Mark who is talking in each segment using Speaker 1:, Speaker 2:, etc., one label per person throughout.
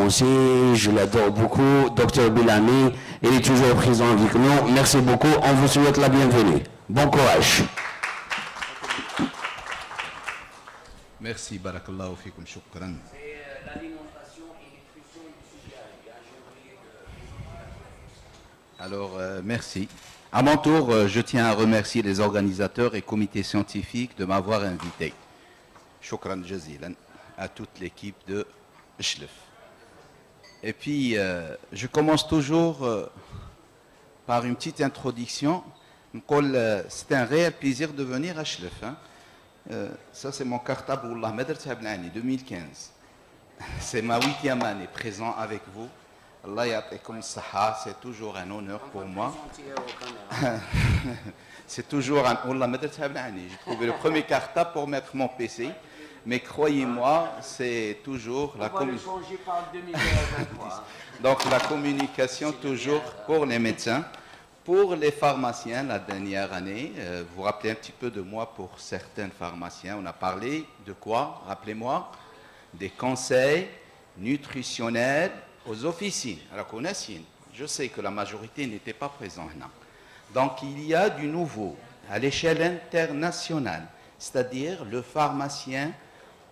Speaker 1: aussi, je l'adore beaucoup. Docteur Bilami, il est toujours présent avec nous. Merci beaucoup, on vous souhaite la bienvenue. Bon courage.
Speaker 2: Merci, barakallahu fikoum, shukran. Alors, merci. À mon tour, je tiens à remercier les organisateurs et comités scientifiques de m'avoir invité. Shukran jazilan à toute l'équipe de Chlef. Et puis, je commence toujours par une petite introduction. C'est un réel plaisir de venir à Chlef. Ça, c'est mon cartable, Wallah, Madrasa Ibn Ani, 2015. C'est ma 8e année présent avec vous. Allah ya'tikum saha, c'est toujours un honneur pour moi. C'est toujours un... Wallah, Madrasa Ibn Ani. J'ai trouvé le premier cartable pour mettre mon PC. Mais croyez-moi, c'est toujours la communication. Donc la communication toujours pour les médecins, pour les pharmaciens la dernière année. Vous vous rappelez un petit peu de moi pour certains pharmaciens. On a parlé de quoi? Rappelez-moi. Des conseils nutritionnels aux officines. Alors qu'on a signé. Je sais que la majorité n'était pas présente là. Donc il y a du nouveau à l'échelle internationale. C'est-à-dire le pharmacien,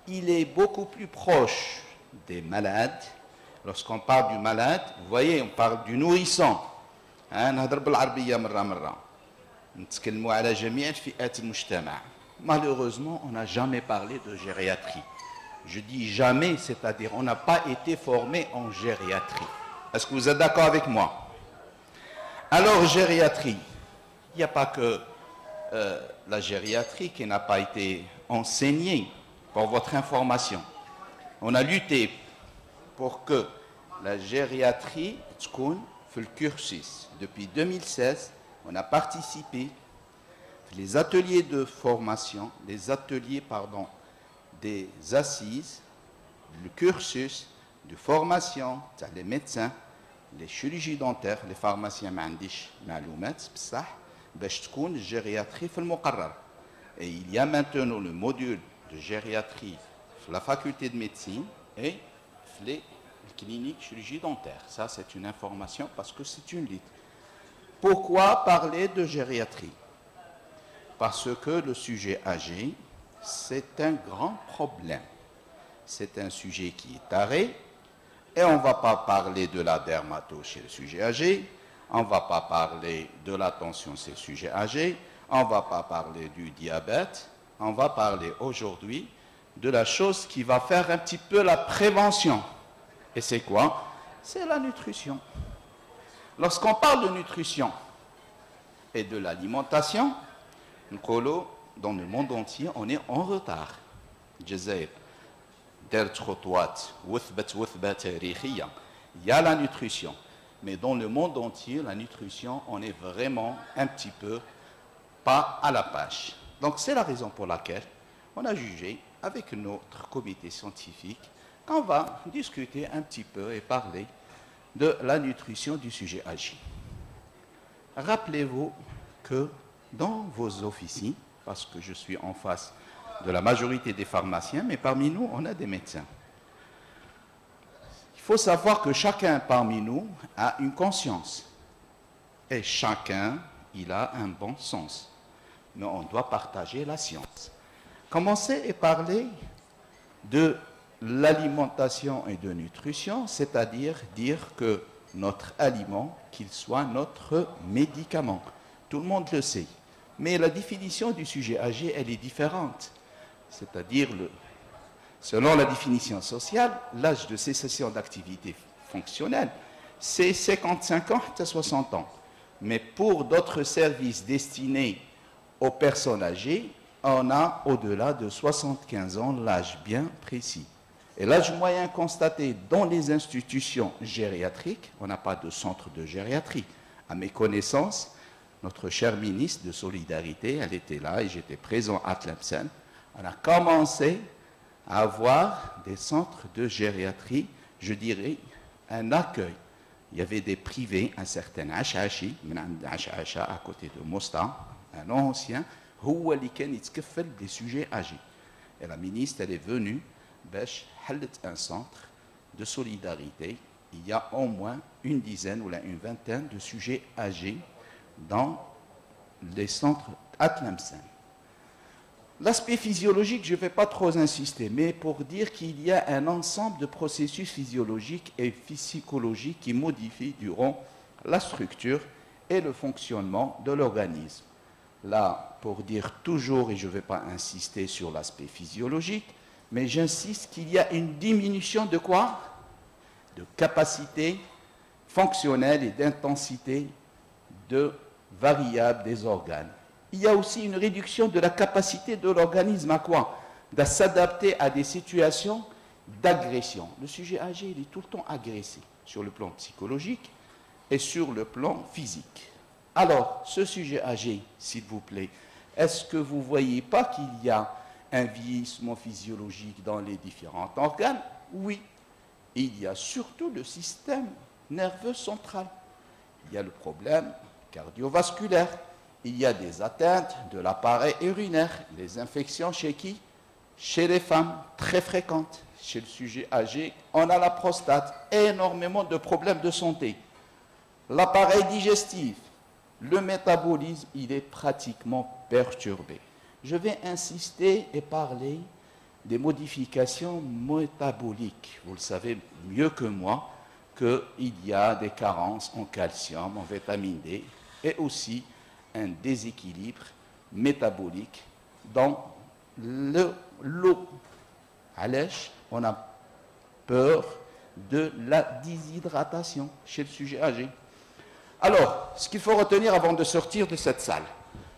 Speaker 2: il est beaucoup plus proche des malades. Lorsqu'on parle du malade, vous voyez, on parle du nourrisson. Malheureusement, on n'a jamais parlé de gériatrie. Je dis jamais, c'est-à-dire on n'a pas été formé en gériatrie. Est-ce que vous êtes d'accord avec moi? Alors, gériatrie, il n'y a pas que la gériatrie qui n'a pas été enseignée. Pour votre information, on a lutté pour que la gériatrie soit le cursus. Depuis 2016, on a participé les ateliers de formation, les ateliers, pardon, des assises, le cursus de formation, les médecins, les chirurgiens dentaires, les pharmaciens, gériatrie. Et il y a maintenant le module de gériatrie, la faculté de médecine et les cliniques chirurgie dentaire. Ça, c'est une information parce que c'est une lutte. Pourquoi parler de gériatrie? Parce que le sujet âgé, c'est un grand problème. C'est un sujet qui est taré et on ne va pas parler de la dermato chez le sujet âgé, on ne va pas parler de la tension chez le sujet âgé, on ne va pas parler du diabète. On va parler aujourd'hui de la chose qui va faire un petit peu la prévention. Et c'est quoi? C'est la nutrition. Lorsqu'on parle de nutrition et de l'alimentation, dans le monde entier, on est en retard. Il y a la nutrition. Mais dans le monde entier, la nutrition, on est vraiment un petit peu pas à la page. Donc c'est la raison pour laquelle on a jugé avec notre comité scientifique qu'on va discuter un petit peu et parler de la nutrition du sujet âgé. Rappelez-vous que dans vos officines, parce que je suis en face de la majorité des pharmaciens, mais parmi nous, on a des médecins. Il faut savoir que chacun parmi nous a une conscience. Et chacun, il a un bon sens. Mais on doit partager la science. Commencer et parler de l'alimentation et de nutrition, c'est-à-dire dire que notre aliment, qu'il soit notre médicament. Tout le monde le sait. Mais la définition du sujet âgé, elle est différente. C'est-à-dire, selon la définition sociale, l'âge de cessation d'activité fonctionnelle, c'est 55 ans à 60 ans. Mais pour d'autres services destinés aux personnes âgées, on a au-delà de 75 ans l'âge bien précis. Et l'âge moyen constaté dans les institutions gériatriques, on n'a pas de centre de gériatrie. À mes connaissances, notre chère ministre de Solidarité, elle était là et j'étais présent à Tlemcen. On a commencé à avoir des centres de gériatrie, je dirais un accueil. Il y avait des privés, un certain Achachi, à côté de Mosta, un ancien, des sujets âgés. Et la ministre, elle est venue, un centre de solidarité, il y a au moins une dizaine ou une vingtaine de sujets âgés dans les centres à Tlemcen. L'aspect physiologique, je ne vais pas trop insister, mais pour dire qu'il y a un ensemble de processus physiologiques et psychologiques qui modifient durant la structure et le fonctionnement de l'organisme. Là, pour dire toujours, et je ne vais pas insister sur l'aspect physiologique, mais j'insiste qu'il y a une diminution de quoi? De capacité fonctionnelle et d'intensité de variables des organes. Il y a aussi une réduction de la capacité de l'organisme à quoi? De s'adapter à des situations d'agression. Le sujet âgé, il est tout le temps agressé sur le plan psychologique et sur le plan physique. Alors, ce sujet âgé, s'il vous plaît, est-ce que vous ne voyez pas qu'il y a un vieillissement physiologique dans les différents organes? Oui. Il y a surtout le système nerveux central. Il y a le problème cardiovasculaire. Il y a des atteintes de l'appareil urinaire. Les infections chez qui? Chez les femmes, très fréquentes. Chez le sujet âgé, on a la prostate. Énormément de problèmes de santé. L'appareil digestif, le métabolisme, il est pratiquement perturbé. Je vais insister et parler des modifications métaboliques. Vous le savez mieux que moi qu'il y a des carences en calcium, en vitamine D et aussi un déséquilibre métabolique dans l'eau. Allège, on a peur de la déshydratation chez le sujet âgé. Alors, ce qu'il faut retenir avant de sortir de cette salle,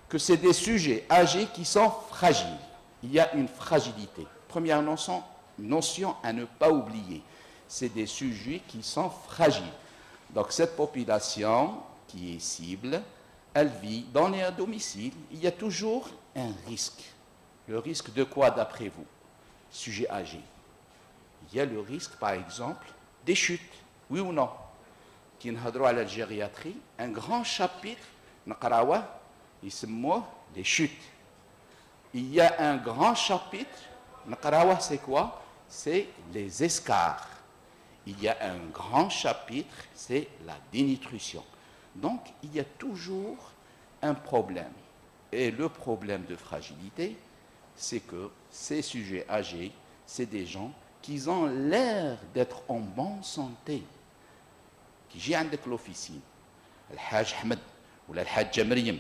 Speaker 2: que c'est des sujets âgés qui sont fragiles. Il y a une fragilité. Première notion à ne pas oublier, c'est des sujets qui sont fragiles. Donc cette population qui est cible, elle vit dans les domiciles. Il y a toujours un risque. Le risque de quoi d'après vous? Sujet âgé. Il y a le risque, par exemple, des chutes. Oui ou non? Qui n'hadrou à la gériatrie, un grand chapitre, naqrawa, il se mot des chutes. Il y a un grand chapitre, naqrawa, c'est quoi? C'est les escarres. Il y a un grand chapitre, c'est la dénutrition. Donc, il y a toujours un problème. Et le problème de fragilité, c'est que ces sujets âgés, c'est des gens qui ont l'air d'être en bonne santé. Qui j'ai عندك l'officine, le Haj Ahmed ou le Haj Maryam,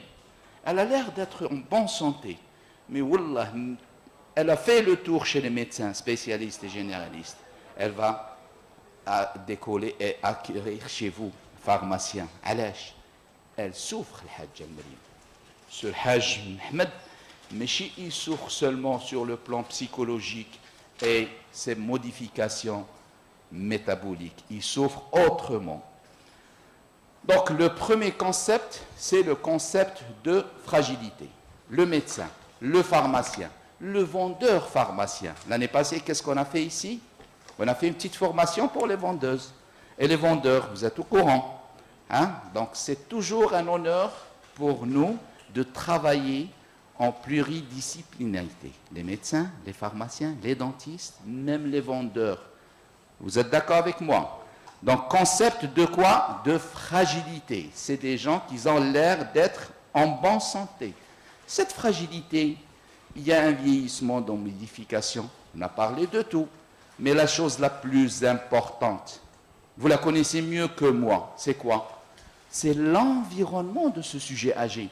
Speaker 2: elle a l'air d'être en bonne santé. Mais wallah, elle a fait le tour chez les médecins spécialistes et généralistes. Elle va décoller et acquérir chez vous, pharmacien. Alash, elle souffre, le Haj Maryam. Ce Haj Ahmed, mais il souffre seulement sur le plan psychologique et ses modifications métaboliques. Il souffre autrement. Donc le premier concept, c'est le concept de fragilité. Le médecin, le pharmacien, le vendeur pharmacien. L'année passée, qu'est-ce qu'on a fait ici? On a fait une petite formation pour les vendeuses. Et les vendeurs, vous êtes au courant. Hein? Donc c'est toujours un honneur pour nous de travailler en pluridisciplinarité. Les médecins, les pharmaciens, les dentistes, même les vendeurs. Vous êtes d'accord avec moi? Donc, concept de quoi? De fragilité. C'est des gens qui ont l'air d'être en bonne santé. Cette fragilité, il y a un vieillissement dans modification. On a parlé de tout. Mais la chose la plus importante, vous la connaissez mieux que moi, c'est quoi? C'est l'environnement de ce sujet âgé.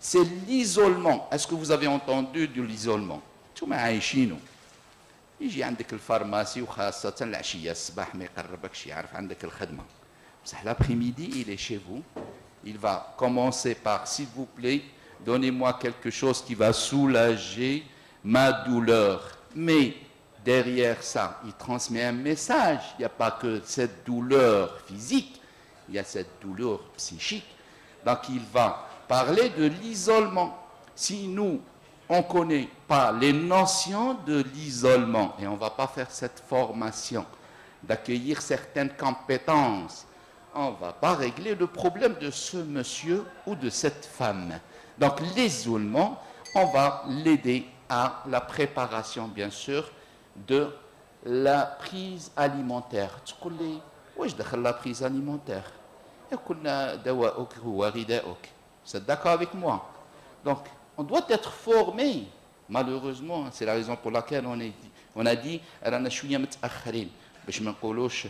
Speaker 2: C'est l'isolement. Est-ce que vous avez entendu de l'isolement? Tout le monde يجي عندك الفارماسي وخاصة العشية الصباح ما يقربكش يعرف عندك الخدمة. بصح l'après-midi il est chez vous. Il va commencer par s'il vous plaît, donnez-moi quelque chose qui va soulager ma douleur. Mais derrière ça, il transmet un message. Il n'y a pas que cette douleur physique, il y a cette douleur psychique. Donc il va parler de l'isolement. Si nous on ne connaît pas les notions de l'isolement et on ne va pas faire cette formation d'accueillir certaines compétences, on ne va pas régler le problème de ce monsieur ou de cette femme. Donc l'isolement, on va l'aider à la préparation, bien sûr, de la prise alimentaire. تقول لي واش دخل la prise alimentaire؟ قلنا دواءك هو غذاؤك. Vous êtes d'accord avec moi? Donc, on doit être formé. Malheureusement, c'est la raison pour laquelle on a dit رانا شويه متاخرين باش ما نقولوش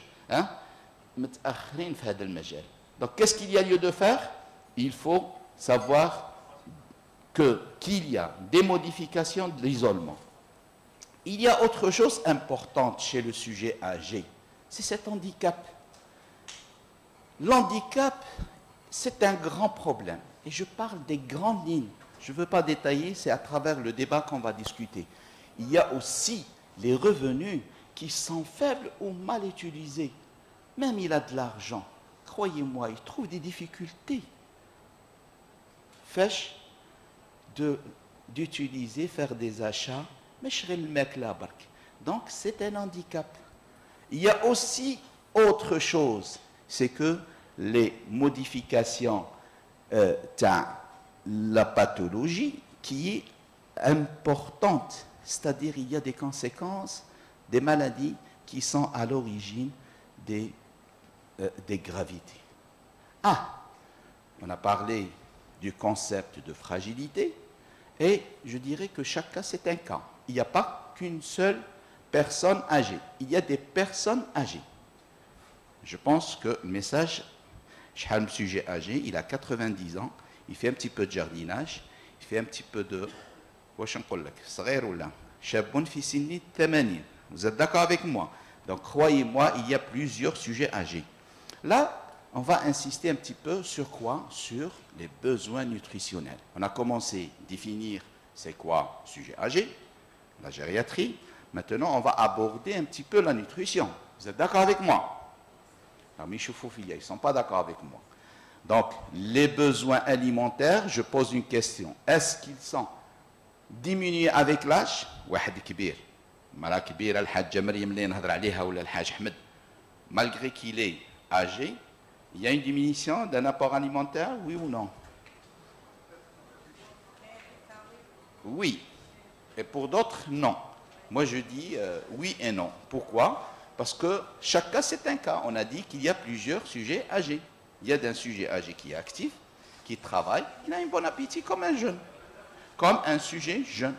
Speaker 2: متاخرين في هذا المجال. Donc, qu'est-ce qu'il y a lieu de faire? Il faut savoir qu'il y a des modifications de l'isolement. Il y a autre chose importante chez le sujet âgé, c'est cet handicap. L'handicap, c'est un grand problème. Et je parle des grandes lignes. Je ne veux pas détailler, c'est à travers le débat qu'on va discuter. Il y a aussi les revenus qui sont faibles ou mal utilisés. Même il a de l'argent. Croyez-moi, il trouve des difficultés. Fèche d'utiliser, faire des achats, mais je serai le mec là. Donc c'est un handicap. Il y a aussi autre chose, c'est que les modifications de la pathologie qui est importante, c'est-à-dire il y a des conséquences, des maladies qui sont à l'origine des gravités. On a parlé du concept de fragilité, et je dirais que chaque cas c'est un cas. Il n'y a pas qu'une seule personne âgée. Il y a des personnes âgées. Je pense que le message, le sujet âgé, il a 90 ans, il fait un petit peu de jardinage, il fait un petit peu de... Vous êtes d'accord avec moi? Donc croyez-moi, il y a plusieurs sujets âgés. Là, on va insister un petit peu sur quoi? Sur les besoins nutritionnels. On a commencé à définir c'est quoi sujet âgé, la gériatrie. Maintenant, on va aborder un petit peu la nutrition. Vous êtes d'accord avec moi? Alors, ils ne sont pas d'accord avec moi. Donc, les besoins alimentaires, je pose une question. Est-ce qu'ils sont diminués avec l'âge? Malgré qu'il est âgé, il y a une diminution d'un apport alimentaire, oui ou non? Oui. Et pour d'autres, non. Moi, je dis oui et non. Pourquoi? Parce que chaque cas, c'est un cas. On a dit qu'il y a plusieurs sujets âgés. Il y a un sujet âgé qui est actif, qui travaille, il a un bon appétit comme un jeune. Comme un sujet jeune.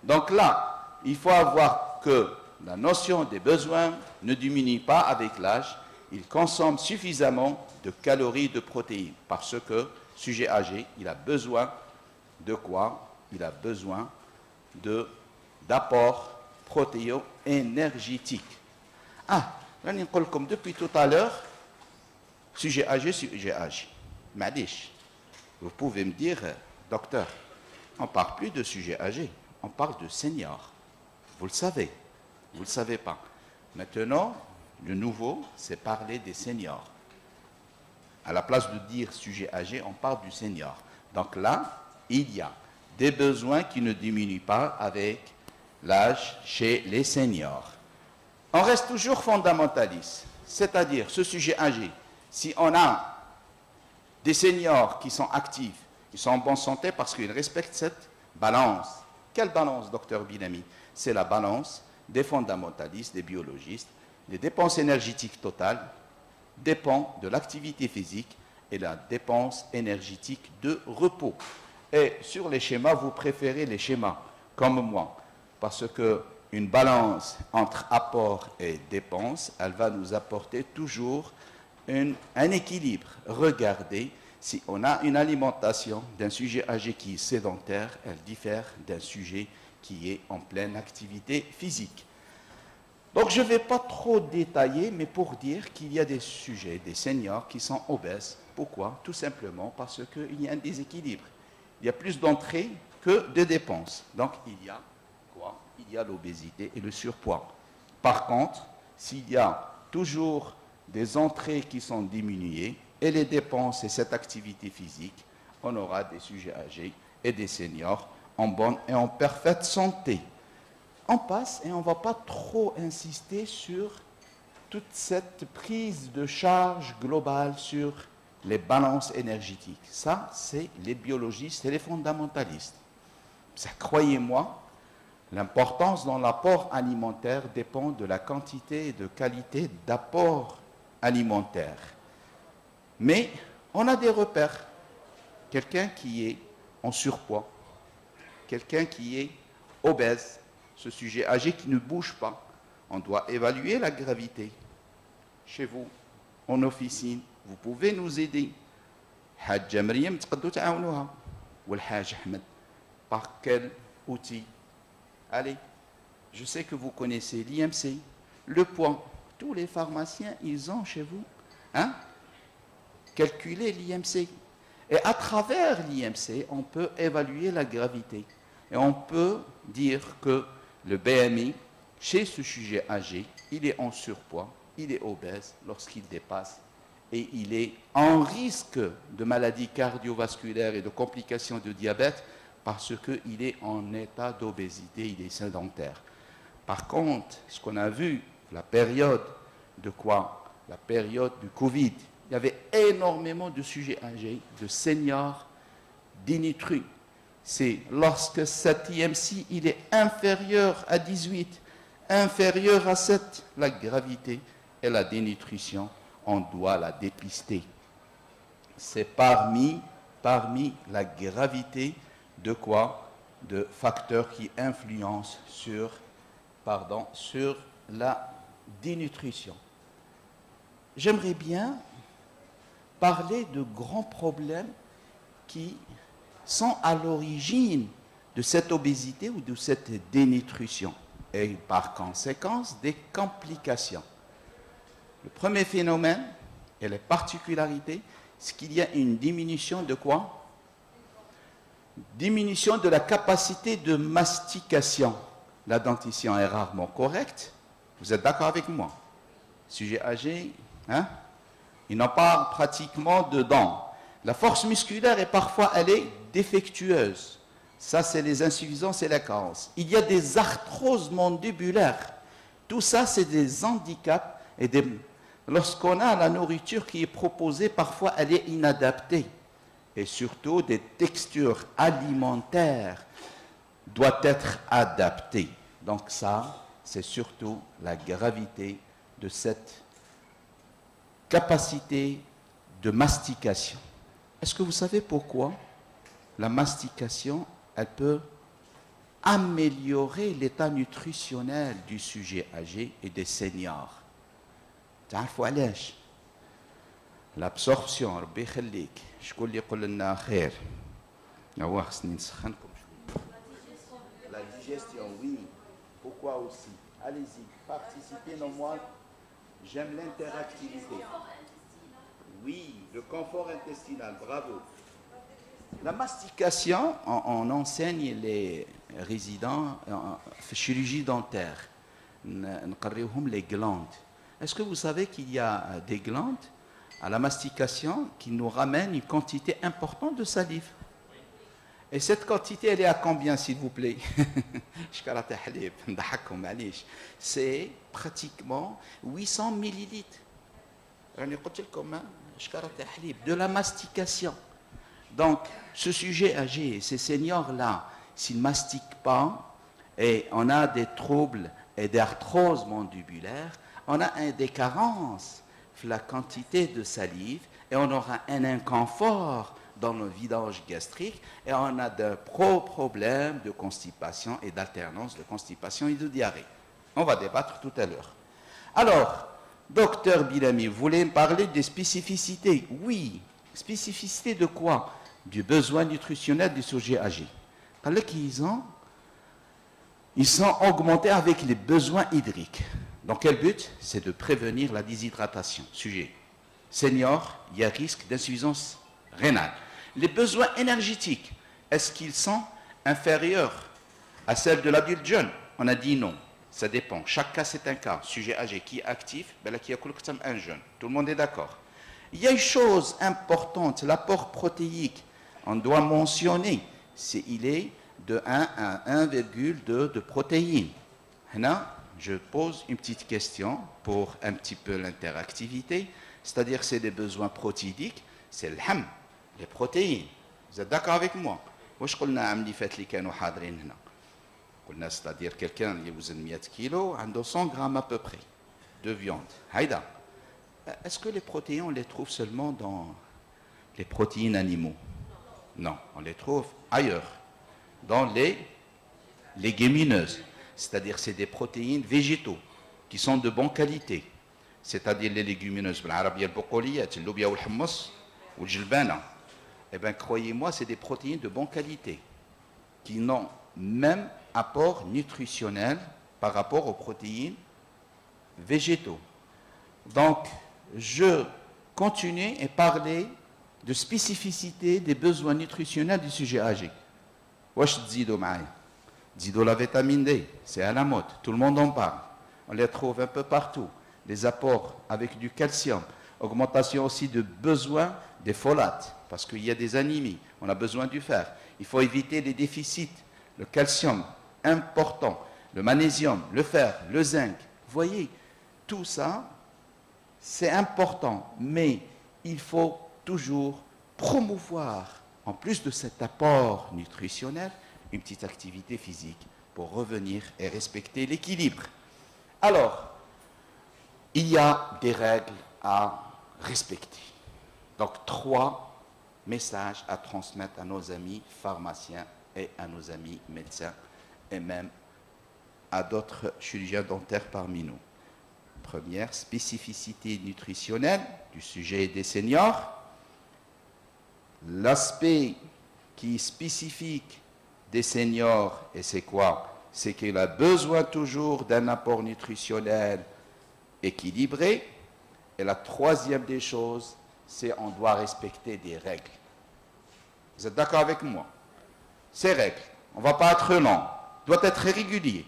Speaker 2: Donc là, il faut avoir que la notion des besoins ne diminue pas avec l'âge. Il consomme suffisamment de calories, de protéines. Parce que, sujet âgé, il a besoin de quoi? Il a besoin d'apports protéo-énergétiques. Comme depuis tout à l'heure, sujet âgé. Madish, vous pouvez me dire, docteur, on ne parle plus de sujet âgé, on parle de senior. Vous le savez, vous ne le savez pas. Maintenant, le nouveau, c'est parler des seniors. À la place de dire sujet âgé, on parle du senior. Donc là, il y a des besoins qui ne diminuent pas avec l'âge chez les seniors. On reste toujours fondamentaliste, c'est-à-dire ce sujet âgé. Si on a des seniors qui sont actifs, qui sont en bonne santé parce qu'ils respectent cette balance. Quelle balance, docteur Bilami? C'est la balance des fondamentalistes, des biologistes. Les dépenses énergétiques totales dépendent de l'activité physique et la dépense énergétique de repos. Et sur les schémas, vous préférez les schémas comme moi, parce qu'une balance entre apport et dépense, elle va nous apporter toujours un équilibre. Regardez, si on a une alimentation d'un sujet âgé qui est sédentaire, elle diffère d'un sujet qui est en pleine activité physique. Donc je ne vais pas trop détailler, mais pour dire qu'il y a des sujets, des seniors qui sont obèses. Pourquoi? Tout simplement parce qu'il y a un déséquilibre. Il y a plus d'entrées que de dépenses. Donc il y a quoi? Il y a l'obésité et le surpoids. Par contre, s'il y a toujours des entrées qui sont diminuées et les dépenses et cette activité physique, on aura des sujets âgés et des seniors en bonne et en parfaite santé. On passe et on ne va pas trop insister sur toute cette prise de charge globale sur les balances énergétiques. Ça, c'est les biologistes et les fondamentalistes. Ça, croyez-moi, L'importance dans l'apport alimentaire dépend de la quantité et de qualité d'apport alimentaire. Mais on a des repères. Quelqu'un qui est en surpoids, quelqu'un qui est obèse, ce sujet âgé qui ne bouge pas, on doit évaluer la gravité. Chez vous, en officine, vous pouvez nous aider. Hadja Maryam تقدروا تعاونوها والحاج Ahmed. Par quel outil? Allez, je sais que vous connaissez l'IMC, le poids. Tous les pharmaciens, ils ont chez vous, hein, calculé l'IMC. Et à travers l'IMC, on peut évaluer la gravité. Et on peut dire que le BMI, chez ce sujet âgé, il est en surpoids, il est obèse lorsqu'il dépasse et il est en risque de maladies cardiovasculaires et de complications de diabète parce qu'il est en état d'obésité, il est sédentaire. Par contre, ce qu'on a vu, la période de quoi? La période du Covid, il y avait énormément de sujets âgés, de seniors, dénutris. C'est lorsque cet IMC il est inférieur à 18, inférieur à 7, la gravité et la dénutrition, on doit la dépister. C'est parmi la gravité de quoi? De facteurs qui influencent sur la dénutrition. J'aimerais bien parler de grands problèmes qui sont à l'origine de cette obésité ou de cette dénutrition et par conséquence des complications. Le premier phénomène et les particularités, c'est qu'il y a une diminution de quoi? Diminution de la capacité de mastication. La dentition est rarement correcte. Vous êtes d'accord avec moi? Sujet âgé, hein? Ils n'ont pas pratiquement de dents. La force musculaire est parfois, elle est défectueuse. Ça, c'est les insuffisances et les carences. Il y a des arthroses mandibulaires. Tout ça, c'est des handicaps. Et lorsqu'on a la nourriture qui est proposée, parfois, elle est inadaptée. Et surtout, des textures alimentaires doivent être adaptées. Donc ça, c'est surtout la gravité de cette capacité de mastication. Est-ce que vous savez pourquoi la mastication, elle peut améliorer l'état nutritionnel du sujet âgé et des seniors? تعرفوا علاش؟ l'absorption ربي يخليك شكون اللي يقول لنا خير؟ هو خصني نسخنكم شويه. La digestion, oui. Pourquoi aussi? Allez-y, participez non moi. J'aime l'interactivité. Oui, le confort intestinal, bravo. La mastication, on enseigne les résidents en chirurgie dentaire. نقريوهم les glandes. Est-ce que vous savez qu'il y a des glandes à la mastication qui nous ramènent une quantité importante de salive? Et cette quantité, elle est à combien, s'il vous plaît? C'est pratiquement 800 millilitres. De la mastication. Donc, ce sujet âgé, ces seniors-là, s'ils ne mastiquent pas, et on a des troubles et des arthroses mandibulaires, on a des carences la quantité de salive et on aura un inconfort dans le vidage gastrique et on a de problèmes de constipation et d'alternance de constipation et de diarrhée. On va débattre tout à l'heure. Alors, docteur Bilami, vous voulez me parler des spécificités? Oui. Spécificité de quoi? Du besoin nutritionnel du sujet âgé. Ils sont augmentés avec les besoins hydriques. Dans quel but? C'est de prévenir la déshydratation. Sujet. Senior, il y a risque d'insuffisance rénale. Les besoins énergétiques, est-ce qu'ils sont inférieurs à celles de l'adulte jeune? On a dit non. Ça dépend. Chaque cas, c'est un cas. Sujet âgé qui est actif, qui a un jeune. Tout le monde est d'accord. Il y a une chose importante, l'apport protéique. On doit mentionner, il est de 1 à 1,2 de protéines. Là, je pose une petite question pour un petit peu l'interactivité, c'est-à-dire c'est des besoins protéiques, c'est le ham, les protéines. Vous êtes d'accord avec moi? C'est-à-dire quelqu'un qui a 100 kilos, a 200 grammes à peu près de viande. Haïda. Est-ce que les protéines, on les trouve seulement dans les protéines animaux? Non, on les trouve ailleurs, dans les légumineuses. C'est-à-dire c'est des protéines végétaux qui sont de bonne qualité. C'est-à-dire les légumineuses, eh bien, croyez-moi, c'est des protéines de bonne qualité qui n'ont même apport nutritionnel par rapport aux protéines végétaux. Donc, je continue et parler de spécificité des besoins nutritionnels du sujet âgé. Wesh tzido maï. Tzido la vitamine D, c'est à la mode, tout le monde en parle. On les trouve un peu partout. Les apports avec du calcium, augmentation aussi de besoins des folates, parce qu'il y a des anémies, on a besoin du fer. Il faut éviter les déficits, le calcium, important, le magnésium, le fer, le zinc. Vous voyez, tout ça, c'est important, mais il faut toujours promouvoir, en plus de cet apport nutritionnel, une petite activité physique pour revenir et respecter l'équilibre. Alors, il y a des règles à respecter. Donc, 3 messages à transmettre à nos amis pharmaciens et à nos amis médecins et même à d'autres chirurgiens dentaires parmi nous. Première, spécificité nutritionnelle du sujet des seniors. L'aspect qui est spécifique des seniors, et c'est quoi? C'est qu'il a besoin toujours d'un apport nutritionnel équilibré. Et la troisième des choses, c'est qu'on doit respecter des règles. Vous êtes d'accord avec moi? Ces règles, on ne va pas être lent, doit être régulier.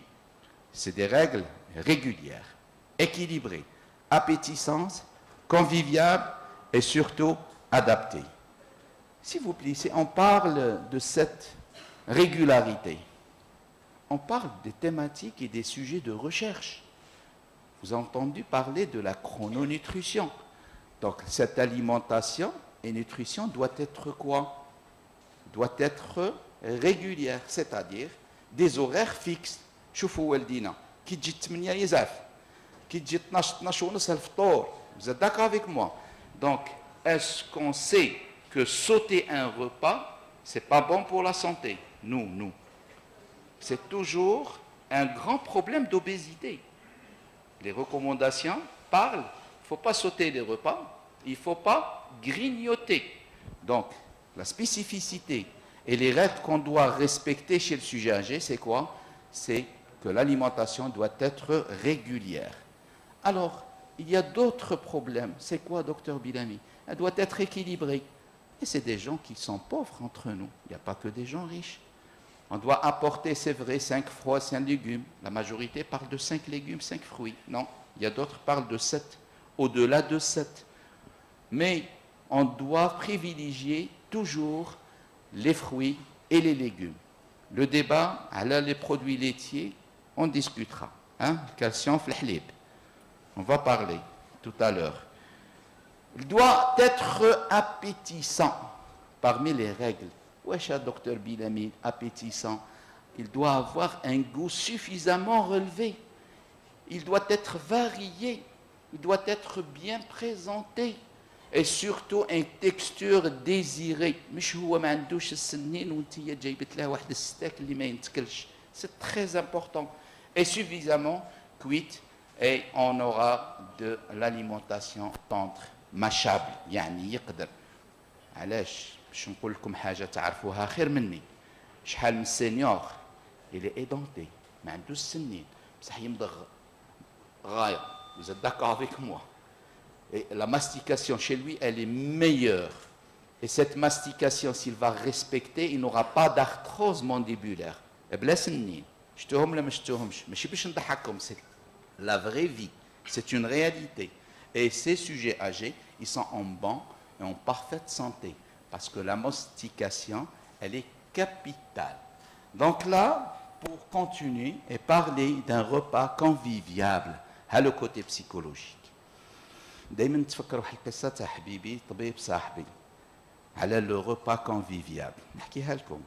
Speaker 2: C'est des règles régulières, équilibrées, appétissantes, conviviales et surtout adaptées. S'il vous plaît, si on parle de cette régularité, on parle des thématiques et des sujets de recherche. Vous avez entendu parler de la chrononutrition. Donc, cette alimentation et nutrition doit être quoi? Doit être régulière, c'est-à-dire des horaires fixes. شوفوا والدينا كي تجي 8 يزعف كي تجي 12 ونص الفطور. Vous êtes d'accord avec moi? Donc, est-ce qu'on sait que sauter un repas, c'est pas bon pour la santé? Nous. C'est toujours un grand problème d'obésité. Les recommandations parlent, il ne faut pas sauter les repas, il ne faut pas grignoter. Donc, la spécificité et les règles qu'on doit respecter chez le sujet âgé, c'est quoi? C'est que l'alimentation doit être régulière. Alors, il y a d'autres problèmes. C'est quoi, docteur Bilami? Elle doit être équilibrée. Et c'est des gens qui sont pauvres entre nous. Il n'y a pas que des gens riches. On doit apporter, c'est vrai, 5 fruits, 5 légumes. La majorité parle de 5 légumes, 5 fruits. Non, il y a d'autres qui parlent de 7, au-delà de 7. Mais on doit privilégier toujours les fruits et les légumes. Le débat, alors les produits laitiers, on discutera. Hein? Calcium, flahlib. On va parler tout à l'heure. Il doit être appétissant parmi les règles. Wesh, docteur Bilami, appétissant. Il doit avoir un goût suffisamment relevé. Il doit être varié. Il doit être bien présenté. Et surtout une texture désirée. C'est très important. Et suffisamment cuite. Et on aura de l'alimentation tendre, mâchable. يعني يقدر. علاش باش نقول لكم حاجه تعرفوها خير مني. شحال من سينيور il est édenté ما عندوش سنين بصح يمضغ غايه. Vous êtes d'accord avec moi? Et la mastication chez lui, elle est meilleure. Et cette mastication, s'il va respecter, il n'aura pas d'arthrose mandibulaire. بلا سنين. شفتوهم ولا ما شفتوهمش؟ ماشي باش نضحككم. C'est la vraie vie. C'est une réalité. Et ces sujets âgés, ils sont en bonne et en parfaite santé. Parce que la mastication, elle est capitale. Donc là, pour continuer et parler d'un repas convivial, à le côté psychologique. دايما تفكروا واحد القصه تاع حبيبي طبيب صاحبي على لو repas convivial. نحكيها لكم.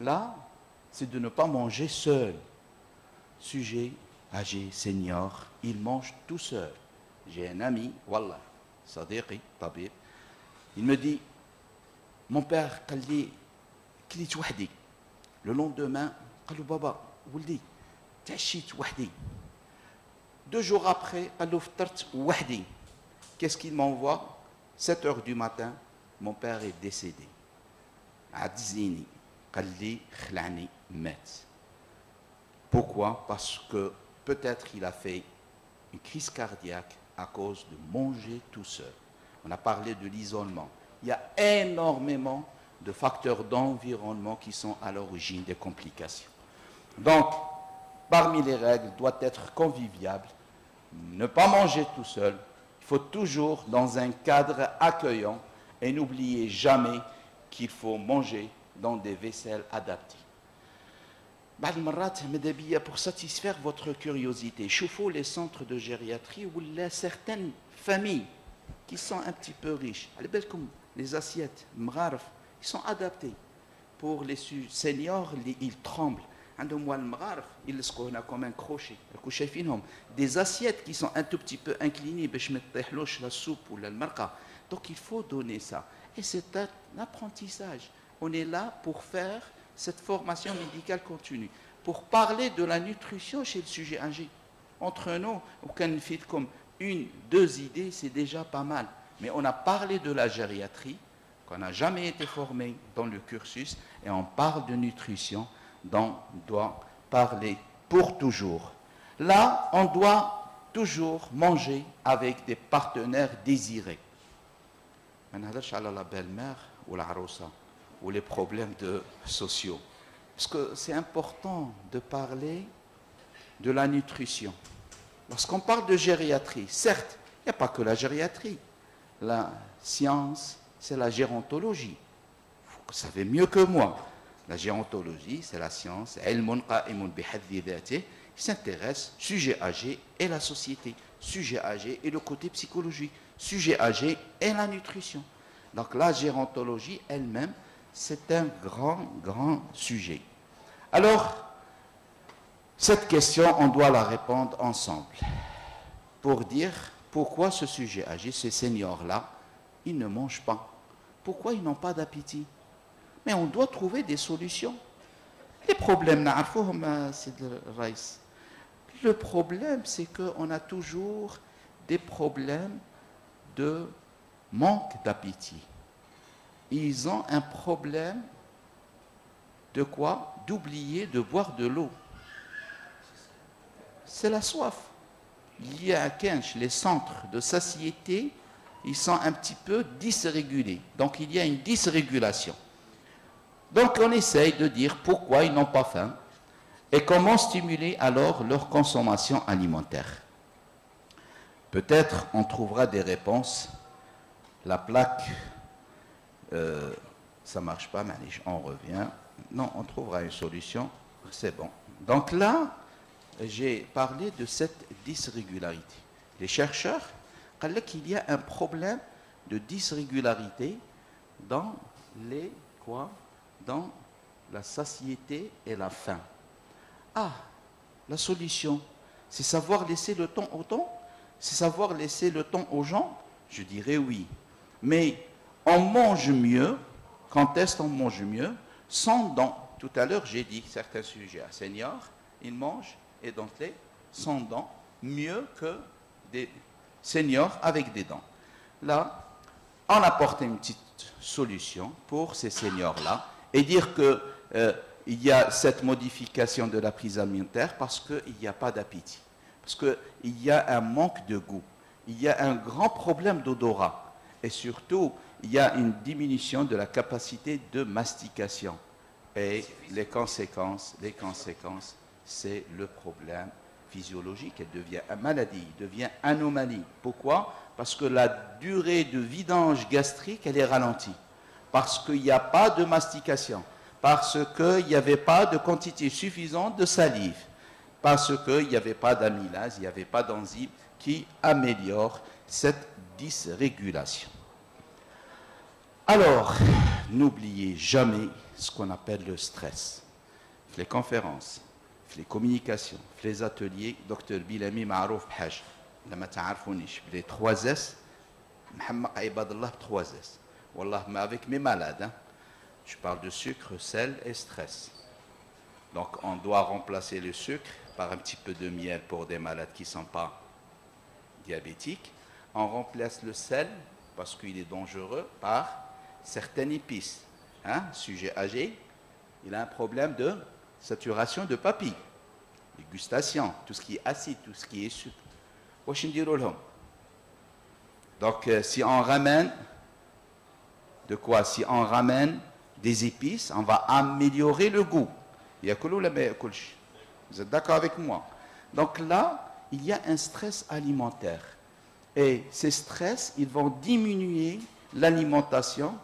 Speaker 2: Là, c'est de ne pas manger seul. Sujet âgé, senior, il mange tout seul. J'ai un ami, wallah, sadiqi, tabib, il me dit, mon père, كليت وحدي. Le lendemain, قال له بابا ولدي تعشيت وحدي. 2 jours après, قال له فطرت وحدي. Qu'est-ce qu'il m'envoie? 7 heures du matin, mon père est décédé. عزيني قال لي خلعني مات. Pourquoi? Parce que peut-être il a fait une crise cardiaque à cause de manger tout seul. On a parlé de l'isolement. Il y a énormément de facteurs d'environnement qui sont à l'origine des complications. Donc, parmi les règles, doit être conviviable, ne pas manger tout seul. Il faut toujours dans un cadre accueillant et n'oubliez jamais qu'il faut manger dans des vaisselles adaptées. بعض المرات ماذا بيا pour satisfaire votre curiosité, شوفوا les centres de gériatrie où il y a certaines familles qui sont un petit peu riches. على بالكم les assiettes مغارف ils sont adaptés pour les seniors, ils tremblent. عندهم المغارف يلصقوا هنا comme un crochet. راكم شايفينهم des assiettes qui sont un tout petit peu inclinées باش ما تطيحلوش la soupe ou la المرقة. Donc il faut donner ça. Et c'est un apprentissage. On est là pour faire cette formation médicale continue, pour parler de la nutrition chez le sujet âgé. Entre nous, aucun fait comme 1-2 idées, c'est déjà pas mal. Mais on a parlé de la gériatrie, qu'on n'a jamais été formé dans le cursus, et on parle de nutrition, dont on doit parler pour toujours. Là, on doit toujours manger avec des partenaires désirés. On a la belle-mère ou la arousa, ou les problèmes sociaux. Parce que c'est important de parler de la nutrition. Lorsqu'on parle de gériatrie, certes, il n'y a pas que la gériatrie. La science, c'est la gérontologie. Vous savez mieux que moi. La gérontologie, c'est la science. Il s'intéresse sujet âgé et la société. Sujet âgé et le côté psychologique. Sujet âgé et la nutrition. Donc la gérontologie elle-même, c'est un grand sujet. Alors, cette question, on doit la répondre ensemble pour dire pourquoi ce sujet âgé, ces seniors-là, ils ne mangent pas. Pourquoi ils n'ont pas d'appétit? Mais on doit trouver des solutions. Les problèmes, le problème, c'est qu'on a toujours des problèmes de manque d'appétit. Ils ont un problème de quoi? D'oublier de boire de l'eau. C'est la soif. Il y a à Kench, les centres de satiété, ils sont un petit peu dysrégulés. Donc il y a une dysrégulation. Donc on essaye de dire pourquoi ils n'ont pas faim et comment stimuler alors leur consommation alimentaire. Peut-être on trouvera des réponses. La plaque, ça ne marche pas, mais on revient. Non, on trouvera une solution, c'est bon. Donc là, j'ai parlé de cette dysrégularité. Les chercheurs disent qu'il y a un problème de dysrégularité dans dans la satiété et la faim. Ah, la solution, c'est savoir laisser le temps au temps? C'est savoir laisser le temps aux gens? Je dirais oui. Mais on mange mieux, quand est-ce qu'on mange mieux? Sans dents. Tout à l'heure, j'ai dit que certains sujets à seniors, ils mangent et dentelés sans dents mieux que des seniors avec des dents. Là, on apporte une petite solution pour ces seniors-là et dire qu'il y a cette modification de la prise alimentaire parce qu'il n'y a pas d'appétit, parce qu'il y a un manque de goût, il y a un grand problème d'odorat et surtout, il y a une diminution de la capacité de mastication. Et les conséquences, c'est le problème physiologique. Elle devient une maladie, elle devient anomalie. Pourquoi? Parce que la durée de vidange gastrique, elle est ralentie. Parce qu'il n'y a pas de mastication. Parce qu'il n'y avait pas de quantité suffisante de salive. Parce qu'il n'y avait pas d'amylase, il n'y avait pas d'enzyme qui améliore cette dysrégulation. Alors, n'oubliez jamais ce qu'on appelle le stress. les conférences, les communications, les ateliers, Dr Bilami Maarouf Bhaj, les 3S, Mohamed Aibadallah 3S. Wallah, mais avec mes malades, hein. Je parle de sucre, sel et stress. Donc on doit remplacer le sucre par un petit peu de miel pour des malades qui ne sont pas diabétiques. On remplace le sel, parce qu'il est dangereux, par certaines épices. Hein? Sujet âgé, il a un problème de saturation de papilles, dégustation, tout ce qui est acide, tout ce qui est sucre. Donc si on ramène de quoi? Si on ramène des épices, on va améliorer le goût. Vous êtes d'accord avec moi? Donc là, il y a un stress alimentaire. Et ces stress, ils vont diminuer l'alimentation.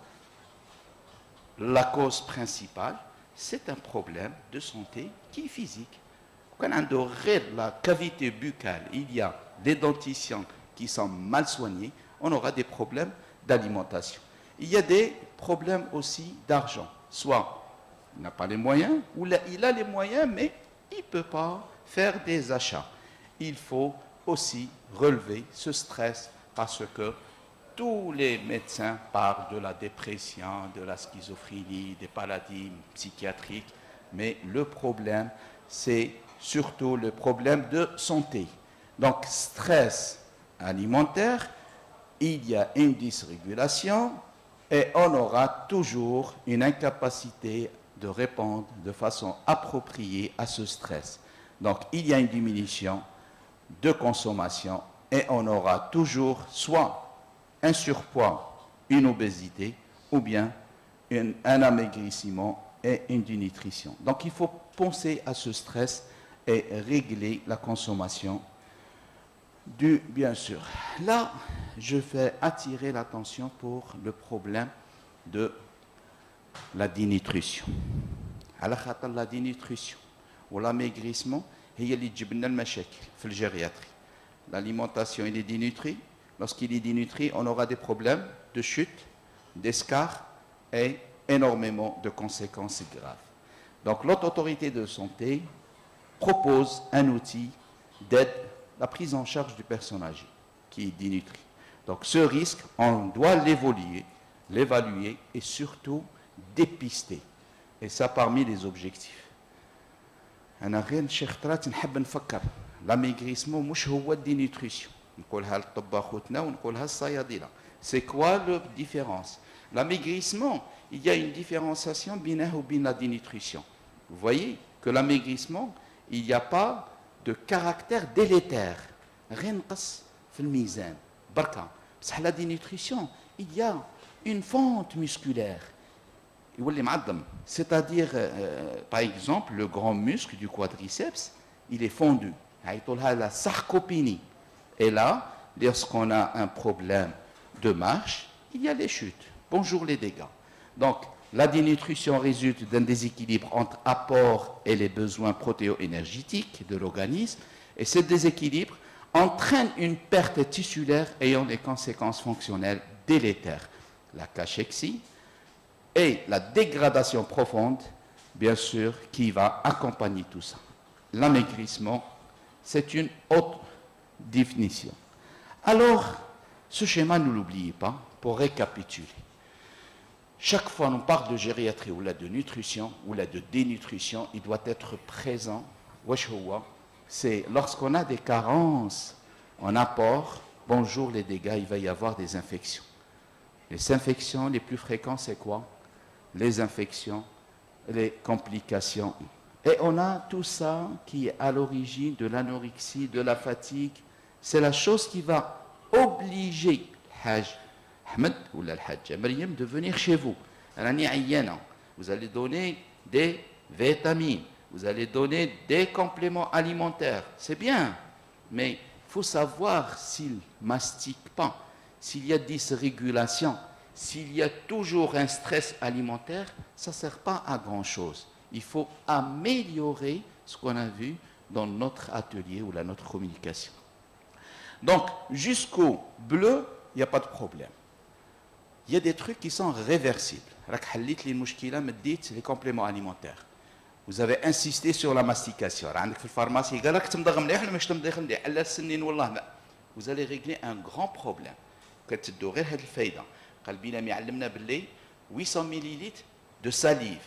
Speaker 2: La cause principale, c'est un problème de santé qui est physique. Quand on a la cavité buccale, il y a des dentitions qui sont mal soignées, on aura des problèmes d'alimentation. Il y a des problèmes aussi d'argent. Soit il n'a pas les moyens, ou là, il a les moyens, mais il ne peut pas faire des achats. Il faut aussi relever ce stress parce que tous les médecins parlent de la dépression, de la schizophrénie, des maladies psychiatriques, mais le problème, c'est surtout le problème de santé. Donc, stress alimentaire, il y a une dysrégulation et on aura toujours une incapacité de répondre de façon appropriée à ce stress. Donc, il y a une diminution de consommation et on aura toujours soit un surpoids, une obésité, ou bien un amaigrissement et une dénutrition. Donc, il faut penser à ce stress et régler la consommation du bien sûr. Là, je vais attirer l'attention pour le problème de la dénutrition. La dénutrition ou l'amaigrissement, l'alimentation, il est dénutri. Lorsqu'il est dénutri, on aura des problèmes de chute, d'escarre et énormément de conséquences graves. Donc, l'Haute Autorité de Santé propose un outil d'aide, la prise en charge du personne âgé qui est dénutri. Donc, ce risque, on doit l'évaluer et surtout dépister. Et ça, parmi les objectifs. L'amaigrissement, مش هو الدينيتريسيون. نقولها للطباخ خوتنا ونقولها للصيادلة. C'est quoi la différence? L'amaigrissement, il y a une différenciation بينه وبين la dénutrition. Vous voyez que l'amaigrissement, il n'y a pas de caractère délétère. غير نقص في الميزان بركة. بصح la dénutrition, il y a une fente musculaire. C'est-à-dire, par exemple, le grand muscle du quadriceps, il est fondu. La sarcopénie. Et là, lorsqu'on a un problème de marche, il y a les chutes. Bonjour les dégâts. Donc, la dénutrition résulte d'un déséquilibre entre apport et les besoins protéo-énergétiques de l'organisme. Et ce déséquilibre entraîne une perte tissulaire ayant des conséquences fonctionnelles délétères. La cachexie et la dégradation profonde, bien sûr, qui va accompagner tout ça. L'amaigrissement, c'est une autre définition. Alors, ce schéma, ne l'oubliez pas, pour récapituler. Chaque fois qu'on parle de gériatrie ou là de nutrition ou là de dénutrition, il doit être présent. C'est lorsqu'on a des carences en apport, bonjour les dégâts, il va y avoir des infections. Les infections les plus fréquentes, c'est quoi? Les infections, les complications. Et on a tout ça qui est à l'origine de l'anorexie, de la fatigue. C'est la chose qui va obliger le Hajj Ahmed ou le Hajj Maryam de venir chez vous. Vous allez donner des vitamines, vous allez donner des compléments alimentaires. C'est bien, mais il faut savoir s'il ne mastique pas, s'il y a dysrégulation, s'il y a toujours un stress alimentaire, ça ne sert pas à grand-chose. Il faut améliorer ce qu'on a vu dans notre atelier ou notre communication. Donc, jusqu'au bleu, il n'y a pas de problème. Il y a des trucs qui sont réversibles. Les compléments alimentaires. Vous avez insisté sur la mastication. Vous allez régler un grand problème. 800 ml de salive.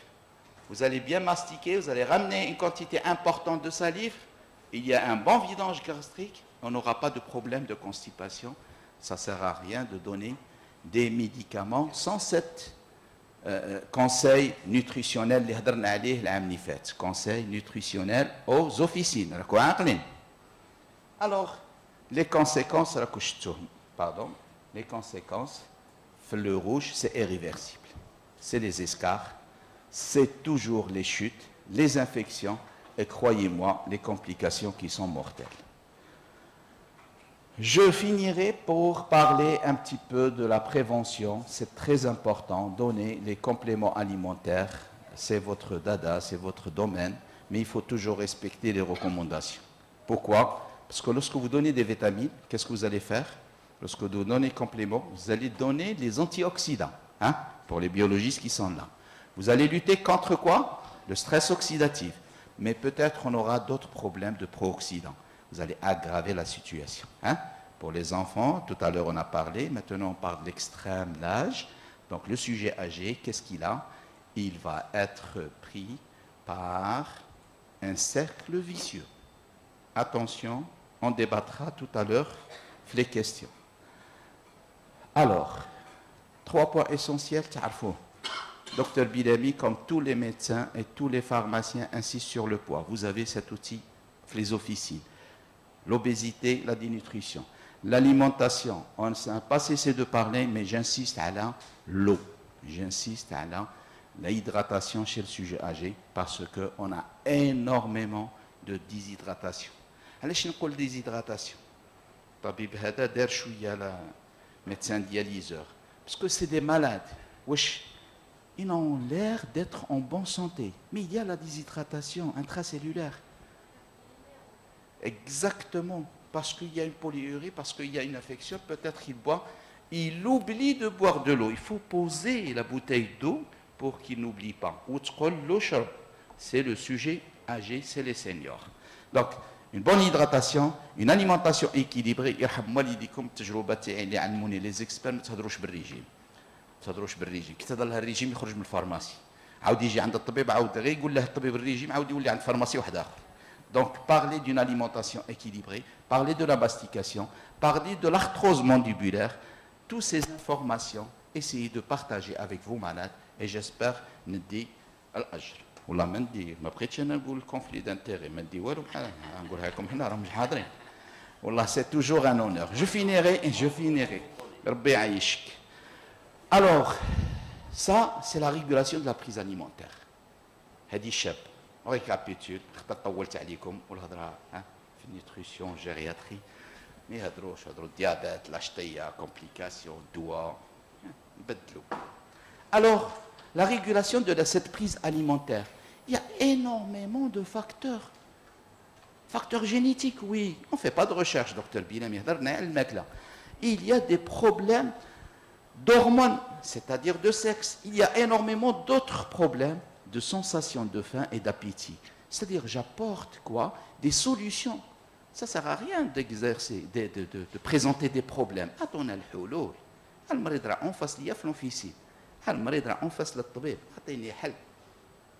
Speaker 2: Vous allez bien mastiquer, vous allez ramener une quantité importante de salive. Il y a un bon vidage gastrique, on n'aura pas de problème de constipation. Ça ne sert à rien de donner des médicaments sans cet conseil nutritionnel. Conseil nutritionnel aux officines. Alors, les conséquences, le rouge, c'est irréversible. C'est les escarres, c'est toujours les chutes, les infections et croyez-moi, les complications qui sont mortelles. Je finirai pour parler un petit peu de la prévention. C'est très important, donner les compléments alimentaires. C'est votre dada, c'est votre domaine, mais il faut toujours respecter les recommandations. Pourquoi? Parce que lorsque vous donnez des vitamines, qu'est-ce que vous allez faire? Lorsque vous donnez compléments, vous allez donner les antioxydants, hein, pour les biologistes qui sont là. Vous allez lutter contre quoi? Le stress oxydatif. Mais peut-être on aura d'autres problèmes de pro-oxydants. Vous allez aggraver la situation. Hein? Pour les enfants, tout à l'heure on a parlé, maintenant on parle de l'extrême l'âge. Donc le sujet âgé, qu'est-ce qu'il a? Il va être pris par un cercle vicieux. Attention, on débattra tout à l'heure les questions. Alors, 3 points essentiels, Docteur Bilami, comme tous les médecins et tous les pharmaciens, insistent sur le poids. Vous avez cet outil, les officines. L'obésité, la dénutrition. L'alimentation, on ne s'est pas cessé de parler, mais j'insiste à l'eau. J'insiste à la hydratation chez le sujet âgé, parce qu'on a énormément de déshydratation. Allez, je ne déshydratation. Tabib hada der chouïa la médecin dialyseur. Parce que c'est des malades. Wesh, ils ont l'air d'être en bonne santé. Mais il y a la déshydratation intracellulaire. Exactement. Parce qu'il y a une polyurie, parce qu'il y a une infection, peut-être qu'il boit. Il oublie de boire de l'eau. Il faut poser la bouteille d'eau pour qu'il n'oublie pas. C'est le sujet âgé, c'est les seniors. Donc, une bonne hydratation, une alimentation équilibrée. Les experts ne تهضروش بالريجيم. تهضروش بالريجيم. كي تهضر لها الريجيم يخرج من الفارماسي. عاود يجي عند الطبيب عاود غير يقول له الطبيب الريجيم عاود يولي عند الفارماسي واحد آخر. Donc, parler d'une alimentation équilibrée, parler de la mastication, parler de l'arthrose mandibulaire, toutes ces informations, essayez de partager avec vos malades et j'espère ندي الأجر. والله ما ندي ما بغيتش انا نقول conflit d'intérêt ما ندي والو بحال نقولها لكم حنا راهم مش حاضرين. والله c'est toujours un honneur. Je finirai. ربي يعيشك. Alors, ça c'est la régulation de la prise alimentaire. هذه الشاب. On récapitule. طولت عليكم والهضره في nutrition gériatrie. ما يهضروش diabète, l'ashtia, complications, doigts. نبدلوا. Alors, la régulation de cette prise alimentaire. Il y a énormément de facteurs. Facteurs génétiques, oui. On ne fait pas de recherche, docteur Bilami. Il y a des problèmes d'hormones, c'est-à-dire de sexe. Il y a énormément d'autres problèmes de sensation de faim et d'appétit. C'est-à-dire, j'apporte quoi? Des solutions. Ça ne sert à rien d'exercer, de présenter des problèmes. Attendez le hulul. المريض راه انفاس ليا في l'officine. المريض راه انفاس للطبيب اعطيني حل.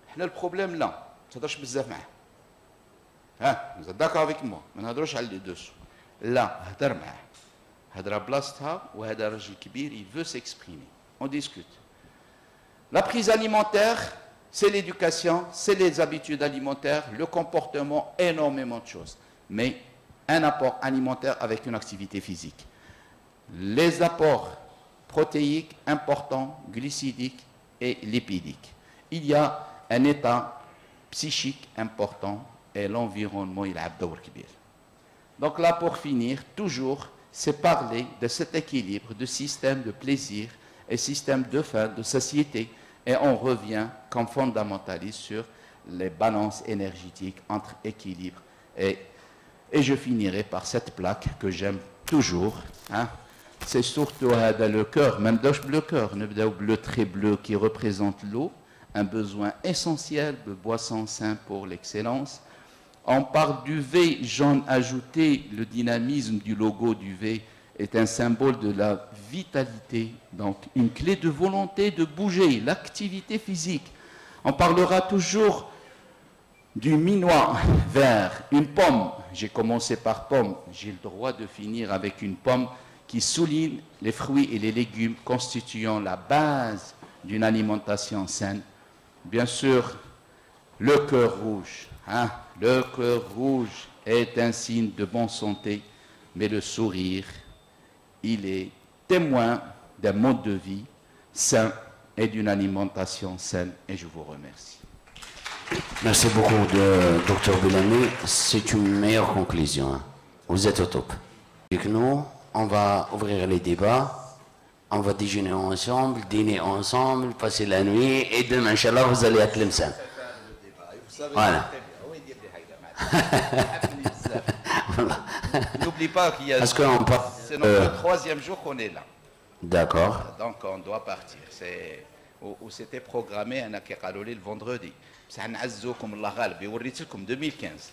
Speaker 2: احنا البروبليم لا ما تهضرش بزاف معاه. ها داكور افيك موا ما نهضروش على لي دوسو. لا هضر معاه. هضره بلاصتها وهذا راجل كبير il veut s'exprimer. On discute. La prise alimentaire, c'est l'éducation, c'est les habitudes alimentaires, le comportement, énormément de choses. Mais un apport alimentaire avec une activité physique. Les apports protéiques importants, glycidiques et lipidiques. Il y a un état psychique important et l'environnement, il a un rôle كبير. Donc là, pour finir, toujours, c'est parler de cet équilibre, de système de plaisir et système de faim, de satiété. Et on revient comme fondamentaliste sur les balances énergétiques entre équilibre et je finirai par cette plaque que j'aime toujours. Hein. C'est surtout le cœur, même le cœur, le bleu très bleu qui représente l'eau, un besoin essentiel de boisson saine pour l'excellence. On parle du V jaune ajouté, le dynamisme du logo du V est un symbole de la vitalité, donc une clé de volonté de bouger, l'activité physique. On parlera toujours du minois vert, une pomme. J'ai commencé par pomme, j'ai le droit de finir avec une pomme qui souligne les fruits et les légumes constituant la base d'une alimentation saine. Bien sûr, le cœur rouge. Le cœur rouge est un signe de bonne santé, mais le sourire, il est témoin d'un mode de vie sain et d'une alimentation saine. Et je vous remercie.
Speaker 1: Merci beaucoup, Dr Bilami. C'est une meilleure conclusion. Hein. Vous êtes au top. Avec nous, on va ouvrir les débats. On va déjeuner ensemble, dîner ensemble, passer la nuit. Et demain, Inch'Allah, vous allez à Tlemcen. Voilà.
Speaker 2: N'oublie pas qu'il y a... C'est notre troisième jour qu'on est là.
Speaker 1: D'accord.
Speaker 2: Donc on doit partir. C'était programmé un akiraloli le vendredi. C'est un azzo comme Allah ghalb. Et on comme 2015.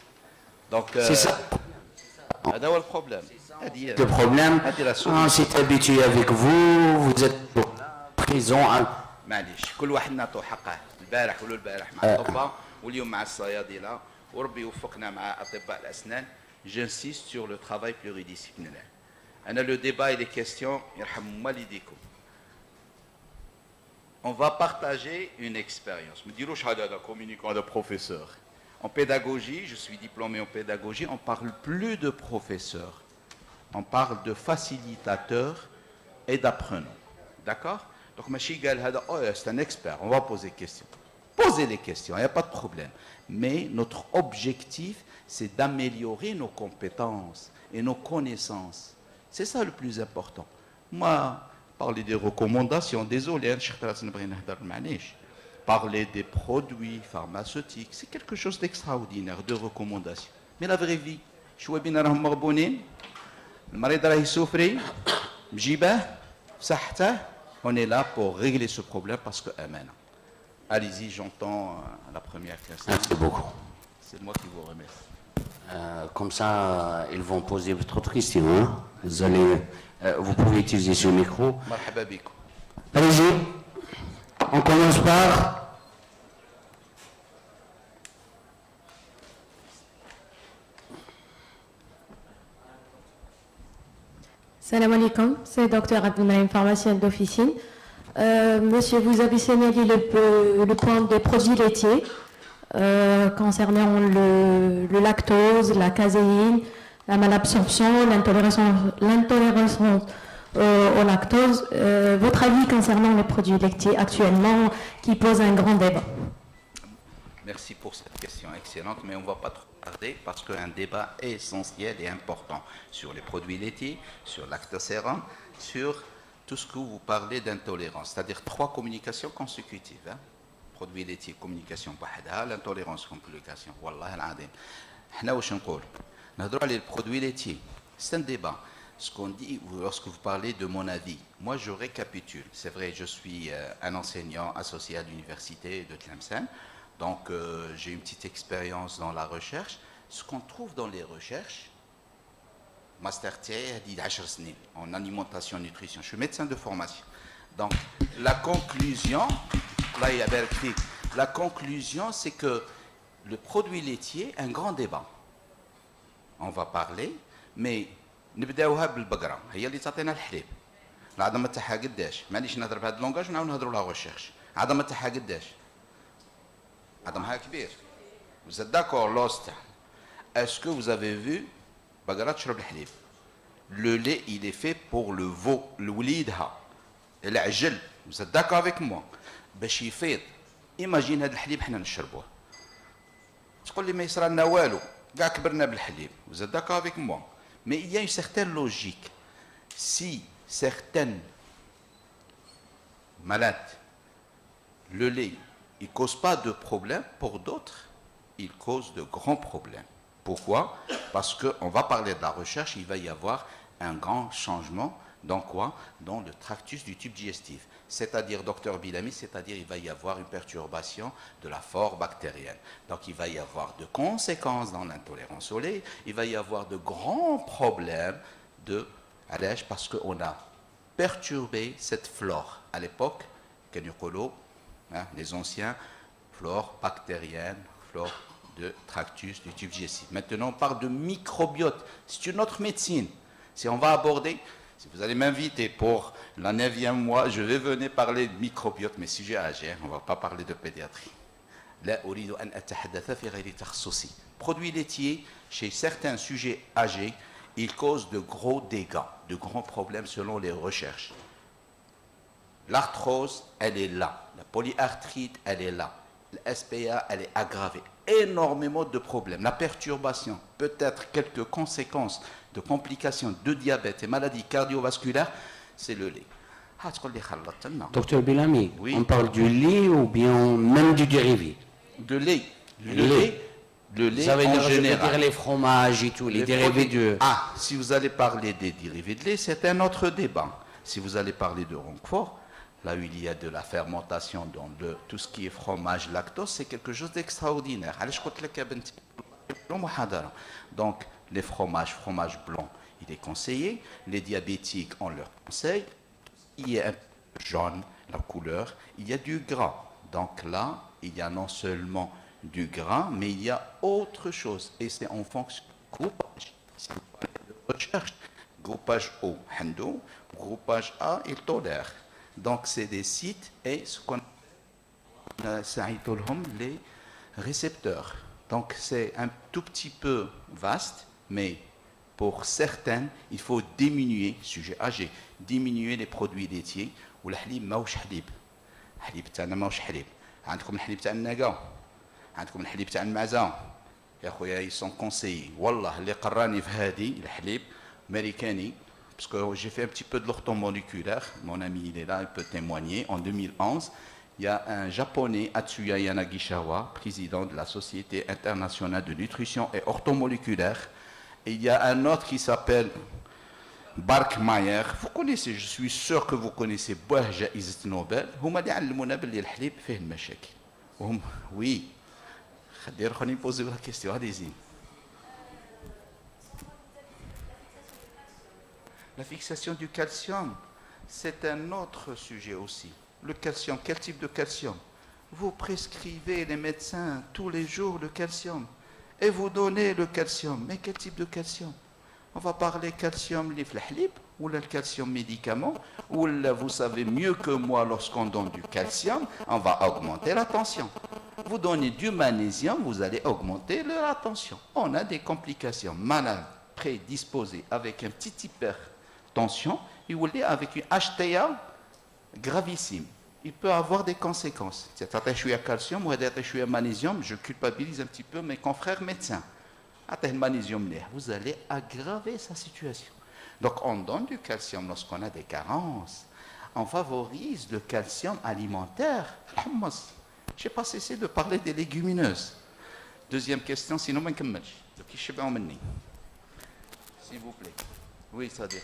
Speaker 2: Donc
Speaker 1: c'est ça.
Speaker 2: C'est le problème.
Speaker 1: Le problème, on s'est habitué avec vous, vous êtes prison.
Speaker 2: معليش كل واحد نعطوا حقه البارح ولو البارح مع الأطباء واليوم مع الصيادلة وربي يوفقنا مع أطباء الأسنان. J'insiste sur le travail pluridisciplinaire. Le débat et les questions, on va partager une expérience. En pédagogie, je suis diplômé en pédagogie, on ne parle plus de professeurs. On parle de facilitateurs et d'apprenants. D'accord? Donc, c'est un expert, on va poser des questions. Posez les questions, il n'y a pas de problème. Mais notre objectif, c'est d'améliorer nos compétences et nos connaissances. C'est ça le plus important. Moi, parler des recommandations, désolé, parler des produits pharmaceutiques, c'est quelque chose d'extraordinaire, de recommandations. Mais la vraie vie, on est là pour régler ce problème parce que allez-y, j'entends la première question.
Speaker 1: Merci beaucoup.
Speaker 2: C'est moi qui vous remercie.
Speaker 1: Comme ça, ils vont poser votre question. Hein? Vous pouvez utiliser ce micro. Allez-y. On commence par...
Speaker 3: Salam alaikum, c'est Dr Abdelnaïm, pharmacien d'officine. Monsieur, vous avez signalé le point des produits laitiers concernant le lactose, la caséine, la malabsorption, l'intolérance au lactose. Votre avis concernant les produits laitiers actuellement qui pose un grand débat?
Speaker 2: Merci pour cette question excellente, mais on ne va pas trop tarder parce qu'un débat essentiel et important sur les produits laitiers, sur lactosérum, sur tout ce que vous parlez d'intolérance, c'est-à-dire 3 communications consécutives. Hein? Produits laitiers, communication wahda, l'intolérance, communication. Wallah al-adim. Hna wash nqoul. Nahdrou les produits laitiers. C'est un débat. Ce qu'on dit lorsque vous parlez de mon avis, moi je récapitule. C'est vrai, je suis un enseignant associé à l'université de Tlemcen. Donc, j'ai une petite expérience dans la recherche. Ce qu'on trouve dans les recherches, master en alimentation et nutrition. Je suis médecin de formation. Donc, la conclusion, c'est que le produit laitier, un grand débat. On va parler, mais نبداوها بالبقرة هي اللي تعطينا الحليب. العظمة تاعها قداش؟ معليش نهضر بهذا اللونجاج ونعاود نهضروا لا ريشيرش. العظمة تاعها قداش؟ عظمها كبير. Vous êtes d'accord, Lost? Est-ce que vous avez vu بقرة تشرب الحليب؟ Le lait, il est fait pour le veau, le وليدها. العجل. Vous êtes d'accord avec moi? باش يفيض. Imagine هذا الحليب حنا نشربوه. تقول لي ما يصرى لنا والو. كاع كبرنا بالحليب. Vous êtes d'accord avec moi? Mais il y a une certaine logique. Si certaines malades, le lait, il ne cause pas de problème, pour d'autres, il cause de grands problèmes. Pourquoi? Parce qu'on va parler de la recherche, il va y avoir un grand changement Dans quoi? Dans le tractus du tube digestif. C'est-à-dire, docteur Bilami, c'est-à-dire il va y avoir une perturbation de la flore bactérienne. Donc il va y avoir de conséquences dans l'intolérance au lait, il va y avoir de grands problèmes de allège parce qu'on a perturbé cette flore. À l'époque, les anciens, flore bactérienne, flore de tractus du tube digestif. Maintenant, on parle de microbiote. C'est une autre médecine. Si on va aborder... Si vous allez m'inviter pour la 9e mois, je vais venir parler de microbiote, mais sujet âgé, on ne va pas parler de pédiatrie. Produits laitiers, chez certains sujets âgés, ils causent de gros dégâts, de grands problèmes selon les recherches. L'arthrose, elle est là. La polyarthrite, elle est là. La SPA, elle est aggravée. Énormément de problèmes. La perturbation, peut-être quelques conséquences de complications de diabète et maladies cardiovasculaires, c'est le lait.
Speaker 1: Docteur Bilami,
Speaker 2: oui.
Speaker 1: On parle du lait ou bien même du dérivé?
Speaker 2: De lait. Le lait
Speaker 1: ça veut
Speaker 2: en
Speaker 1: dire,
Speaker 2: général.
Speaker 1: Je veux dire les fromages et tout, les dérivés de...
Speaker 2: Ah, si vous allez parler des dérivés de lait, c'est un autre débat. Si vous allez parler de Roquefort, là où il y a de la fermentation dans tout ce qui est fromage, lactose, c'est quelque chose d'extraordinaire. Donc, les fromages blancs, il est conseillé. Les diabétiques, on leur conseille. Il y a un peu jaune, la couleur. Il y a du gras. Donc là, il y a non seulement du gras, mais il y a autre chose. Et c'est en fonction du groupage. Si vous parlez de recherche, groupage O, Hendo, groupage A, il tolère. Donc, c'est des sites et ce qu'on appelle les récepteurs. Donc, c'est un tout petit peu vaste, mais pour certaines, il faut diminuer, sujet âgé, diminuer les produits laitiers. Ou le halib maouch halib. Halib تاعنا ماوش حليب. عندكم الحليب تاع الناقة. عندكم الحليب تاع المعزة. يا خويا ils sont conseillés. والله اللي قراني في هذه الحليب امريكاني. Parce que j'ai fait un petit peu de l'orthomoléculaire, mon ami il est là, il peut témoigner. En 2011, il y a un japonais, Atsuya Yanagisawa, président de la Société internationale de nutrition et orthomoléculaire. Et il y a un autre qui s'appelle Barkmeyer. Vous connaissez, je suis sûr que vous connaissez Jaïzat Nobel. هما اللي علمونا باللي الحليب فيه المشاكل. Oui. خليني poser la question, allez-y. La fixation du calcium, c'est un autre sujet aussi. Le calcium, quel type de calcium? Vous prescrivez, les médecins, tous les jours le calcium. Et vous donnez le calcium. Mais quel type de calcium? On va parler calcium l'iflahlib, ou le calcium médicament, ou vous savez mieux que moi, lorsqu'on donne du calcium, on va augmenter la tension. Vous donnez du magnésium, vous allez augmenter la tension. On a des complications. Malade, prédisposé, avec un petit hypertension, il vous dit avec une HTA gravissime. Il peut avoir des conséquences. C'est attaché à calcium ou attaché à magnésium, je culpabilise un petit peu mes confrères médecins. Attaché magnésium, vous allez aggraver sa situation. Donc on donne du calcium lorsqu'on a des carences. On favorise le calcium alimentaire. Je n'ai pas cessé de parler des légumineuses. Deuxième question, sinon je ne vais pas. S'il vous plaît. Oui, ça dit.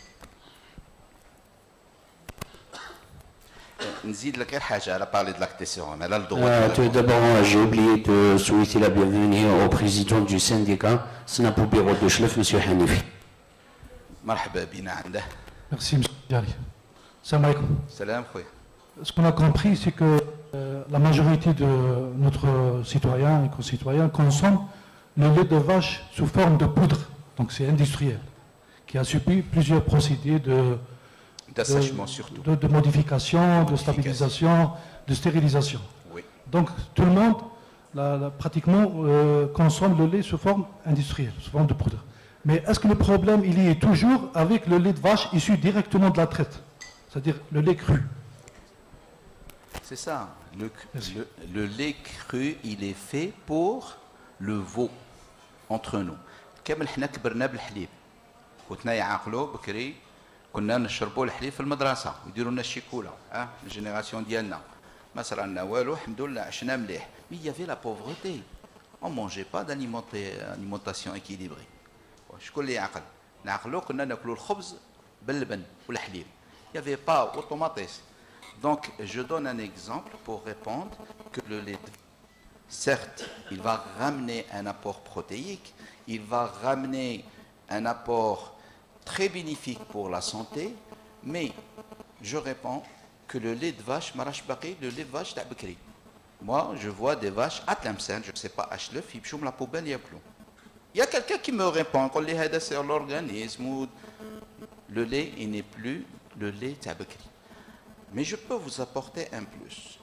Speaker 2: نزيد لك غير حاجه على parler de lactation. Elle a le droit.
Speaker 1: Tout d'abord, j'ai oublié de souhaiter la bienvenue au président du syndicat, Snapo Bureau de Chlef, M. Hanifi.
Speaker 2: مرحبا بنا عنده.
Speaker 4: Merci, M. Diari. Salam alaikum.
Speaker 2: Salam, خويا.
Speaker 4: Ce qu'on a compris, c'est que la majorité de notre citoyens et concitoyens consomment le lait de vache sous forme de poudre. Donc c'est industriel, qui a subi plusieurs procédés
Speaker 2: d'assèchement surtout.
Speaker 4: De modification, de stabilisation, de stérilisation.
Speaker 2: Oui.
Speaker 4: Donc tout le monde, pratiquement, consomme le lait sous forme industrielle, sous forme de poudre. Mais est-ce que le problème, il y est toujours avec le lait de vache issu directement de la traite, c'est-à-dire le lait cru?
Speaker 2: C'est ça. Le lait cru, il est fait pour le veau entre nous. كامل حنا كبرنا بالحليب. كنا يعقلوا بكري كنا نشربوا الحليب في المدرسه يديروا لنا الشيكولا الجينيراسيون ديالنا ما صرا لنا والو الحمد لله عشنا مليح. Mais il y avait la pauvreté. On mangeait pas d'alimentation équilibrée. شكون اللي يعقل؟ نعقلوا كنا ناكلوا الخبز باللبن والحليب. Il n'y avait pas automatisme. Donc, je donne un exemple pour répondre que le lait, certes, il va ramener un apport protéique, il va ramener un apport très bénéfique pour la santé, mais je réponds que le lait de vache, marash baqi, le lait de vache d'Abekri. Moi, je vois des vaches à Tlemcen, je ne sais pas, à Chlef, ils pchoum la poubelle, il y a plus. Il y a quelqu'un qui me répond, qu'on les sur l'organisme, le lait, il n'est plus le lait d'Abekri. Mais je peux vous apporter un plus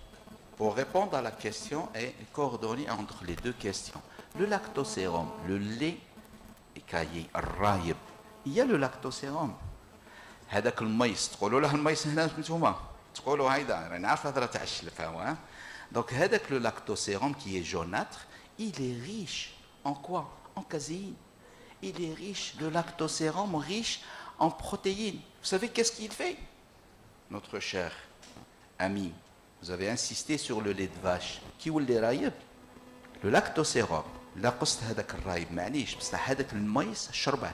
Speaker 2: pour répondre à la question et coordonner entre les deux questions. Le lactosérum, le lait écaillé, raïb, il y a le lactosérum. هذاك الميس تقولوا له الميس هنا نتوما تقولوا هيدا راني عارف هضره تاع الشلفه. Donc هذاك le lactosérum qui est jaunâtre, il est riche en quoi? En caséine. Il est riche, le lactosérum riche en protéines. Vous savez qu'est-ce qu'il fait? Notre cher ami, vous avez insisté sur le lait de vache. Qui ou le raïb? Le lactosérum. لا قصت هذاك الرايب معليش بصح هذاك الميس شربه.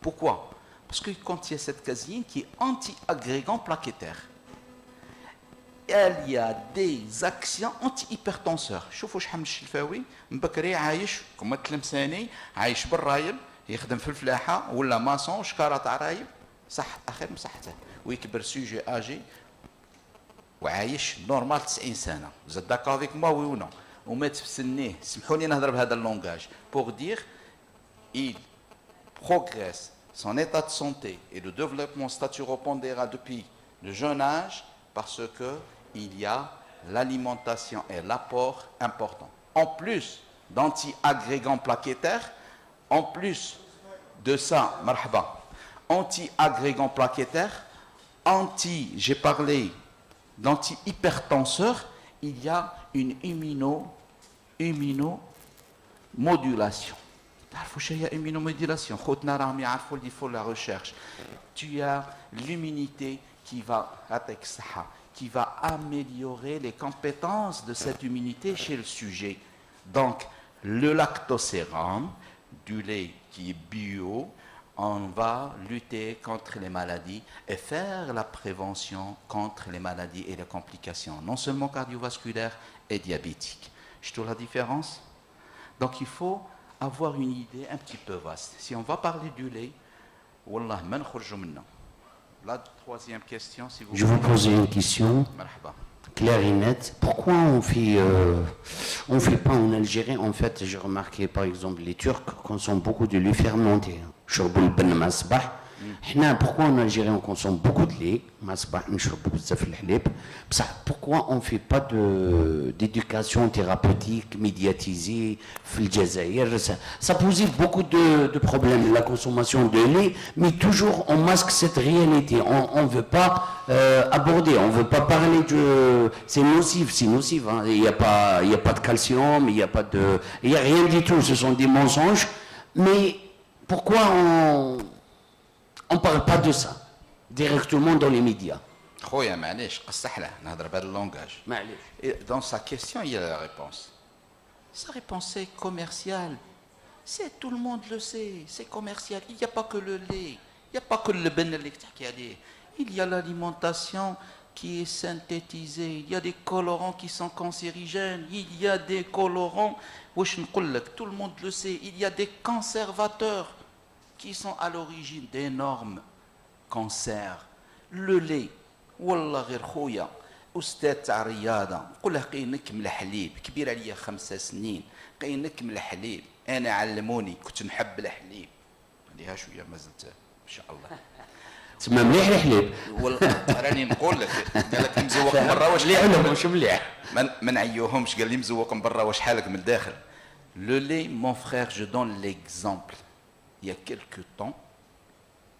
Speaker 2: Pourquoi? Parce qu'il contient cette caséine qui est anti-agrégant plaquettaire. Il y a des actions anti-hypertenseurs. شوفوا شحال من الشلفاوي من بكري عايش كما تلمساني عايش بالرايب يخدم في الفلاحه ولا ماسون شكاره تاع رايب صحة اخر من صحته ويكبر سوجي اجي وعايش نورمال 90 سنه. Vous êtes d'accord avec moi oui ou non? ومات في سنيه سمحوني نهضر بهذا اللونغاج pour dire il progresse son état de santé et le développement staturopondéral depuis le jeune âge parce qu'il y a l'alimentation et l'apport important. En plus d'anti-agrégants plaquettaires, en plus de ça, marhaba, anti-agrégants plaquettaires, j'ai parlé d'anti-hypertenseurs, il y a une immunomodulation. Immunomodulation. Il faut la recherche. Tu as l'immunité qui va améliorer les compétences de cette immunité chez le sujet. Donc, le lactosérum, du lait qui est bio, on va lutter contre les maladies et faire la prévention contre les maladies et les complications, non seulement cardiovasculaires et diabétiques. Je trouve la différence? Donc, il faut avoir une idée un petit peu vaste. Si on va parler du lait, wallah, man khurjou minna. La troisième question, si vous
Speaker 1: Je vous pose une question claire et nette. Pourquoi on fait pas en Algérie? En fait, j'ai remarqué par exemple les Turcs consomment beaucoup de lait fermenté. Pourquoi en Algérie on consomme beaucoup de lait? Pourquoi on ne fait pas d'éducation thérapeutique médiatisée? Ça pose beaucoup de problèmes, la consommation de lait, mais toujours on masque cette réalité. On ne veut pas aborder, on ne veut pas parler de... C'est nocif, hein. Il n'y a pas de calcium, il n'y a rien du tout, ce sont des mensonges. Mais pourquoi on ne parle pas de ça directement dans les médias?
Speaker 2: Dans sa question, il y a la réponse. Sa réponse est commerciale. Tout le monde le sait, c'est commercial. Il n'y a pas que le lait, il n'y a pas que le ben électrique. Il y a l'alimentation qui est synthétisée, il y a des colorants qui sont cancérigènes, il y a des colorants, tout le monde le sait, il y a des conservateurs qui sont à l'origine d'énormes cancers. Le lait, والله غير خويا أستاذ تاع الرياضة نقول له قي نكمل حليب كبير عليا 5 سنين قي نكمل حليب أنا علموني كنت نحب الحليب عليها شوية ما زلت إن شاء الله
Speaker 1: تسمى مليح الحليب
Speaker 2: والله راني نقول لك قال لك مزوق من برا واش
Speaker 1: مليح واش مليح
Speaker 2: ما نعيوهمش قال لي مزوق من برا واش حالك من الداخل. Le lait, mon frère, je donne l'exemple. Il y a quelques temps,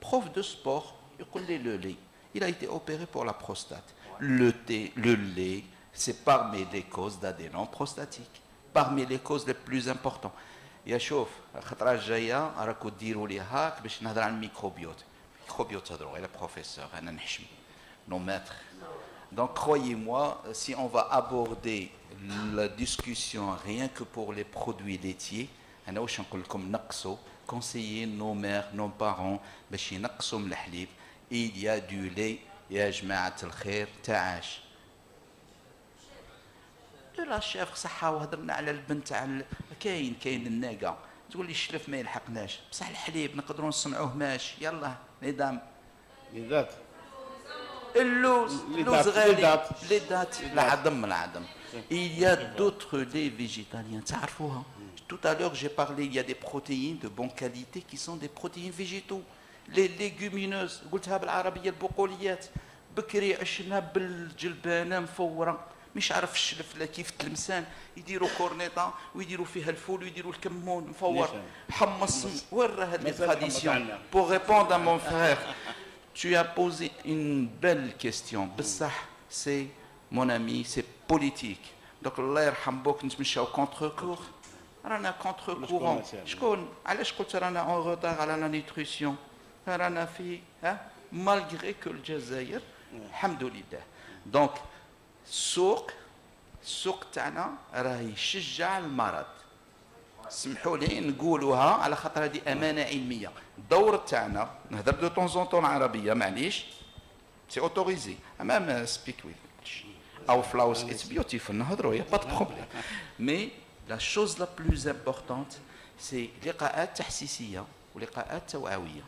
Speaker 2: prof de sport, le lait, il a été opéré pour la prostate. Le lait, c'est parmi les causes d'adénome prostatique, parmi les causes les plus importantes. يا شوف الخطره الجايه راكو ديروا لي هاك باش نهضر عن الميكروبيوت. Microbiote, le professeur, nos maîtres. Donc croyez-moi, si on va aborder la discussion rien que pour les produits laitiers, conseiller nos mères, nos parents, il y a du lait, يا جماعة الخير تعاش. لا شاف صحة وهضرنا على البن تاع كاين الناقة تقول لي الشلف ما يلحقناش بصح الحليب نقدروا نصنعوه ماشي يلا ميدام
Speaker 5: لي
Speaker 2: اللوز غالي لي دات العظم il y a d'autres laits végétaliens تعرفوها. Tout à l'heure j'ai parlé, il y a des protéines de bonne qualité qui sont des protéines végétaux. Les légumineuses قلتها بالعربية البقوليات بكري عشنا بالجلبانة مفورة مش عارف الشلف كيف التلمسان يديروا كورنيطه ويديروا فيها الفول ويديروا الكمون مفور حمص. وين راه هاد لي تراديسيون؟ Pour répondre à mon frère, tu as posé une belle question. بصح c'est mon ami, c'est politique. Donc الله يرحم بوك نتمشاو كونتر كور. رانا كونتر كورون. شكون علاش قلت رانا اون روتار على لا نيوتريسيون؟ رانا في malgré que الجزائر الحمد لله. Donc السوق تاعنا راه يشجع المرض. سمحوا لي نقولوها على خاطر هذه امانه علميه. الدور تاعنا نهضر دو طون زون طون عربيه معليش سي اوتوريزي امام سبيك ويز او فلاوس اتس بيوتيفول نهضروا يا با دو بروبليم. مي لا شوز لا بلوز امبورطونت سي لقاءات تحسيسيه ولقاءات توعويه.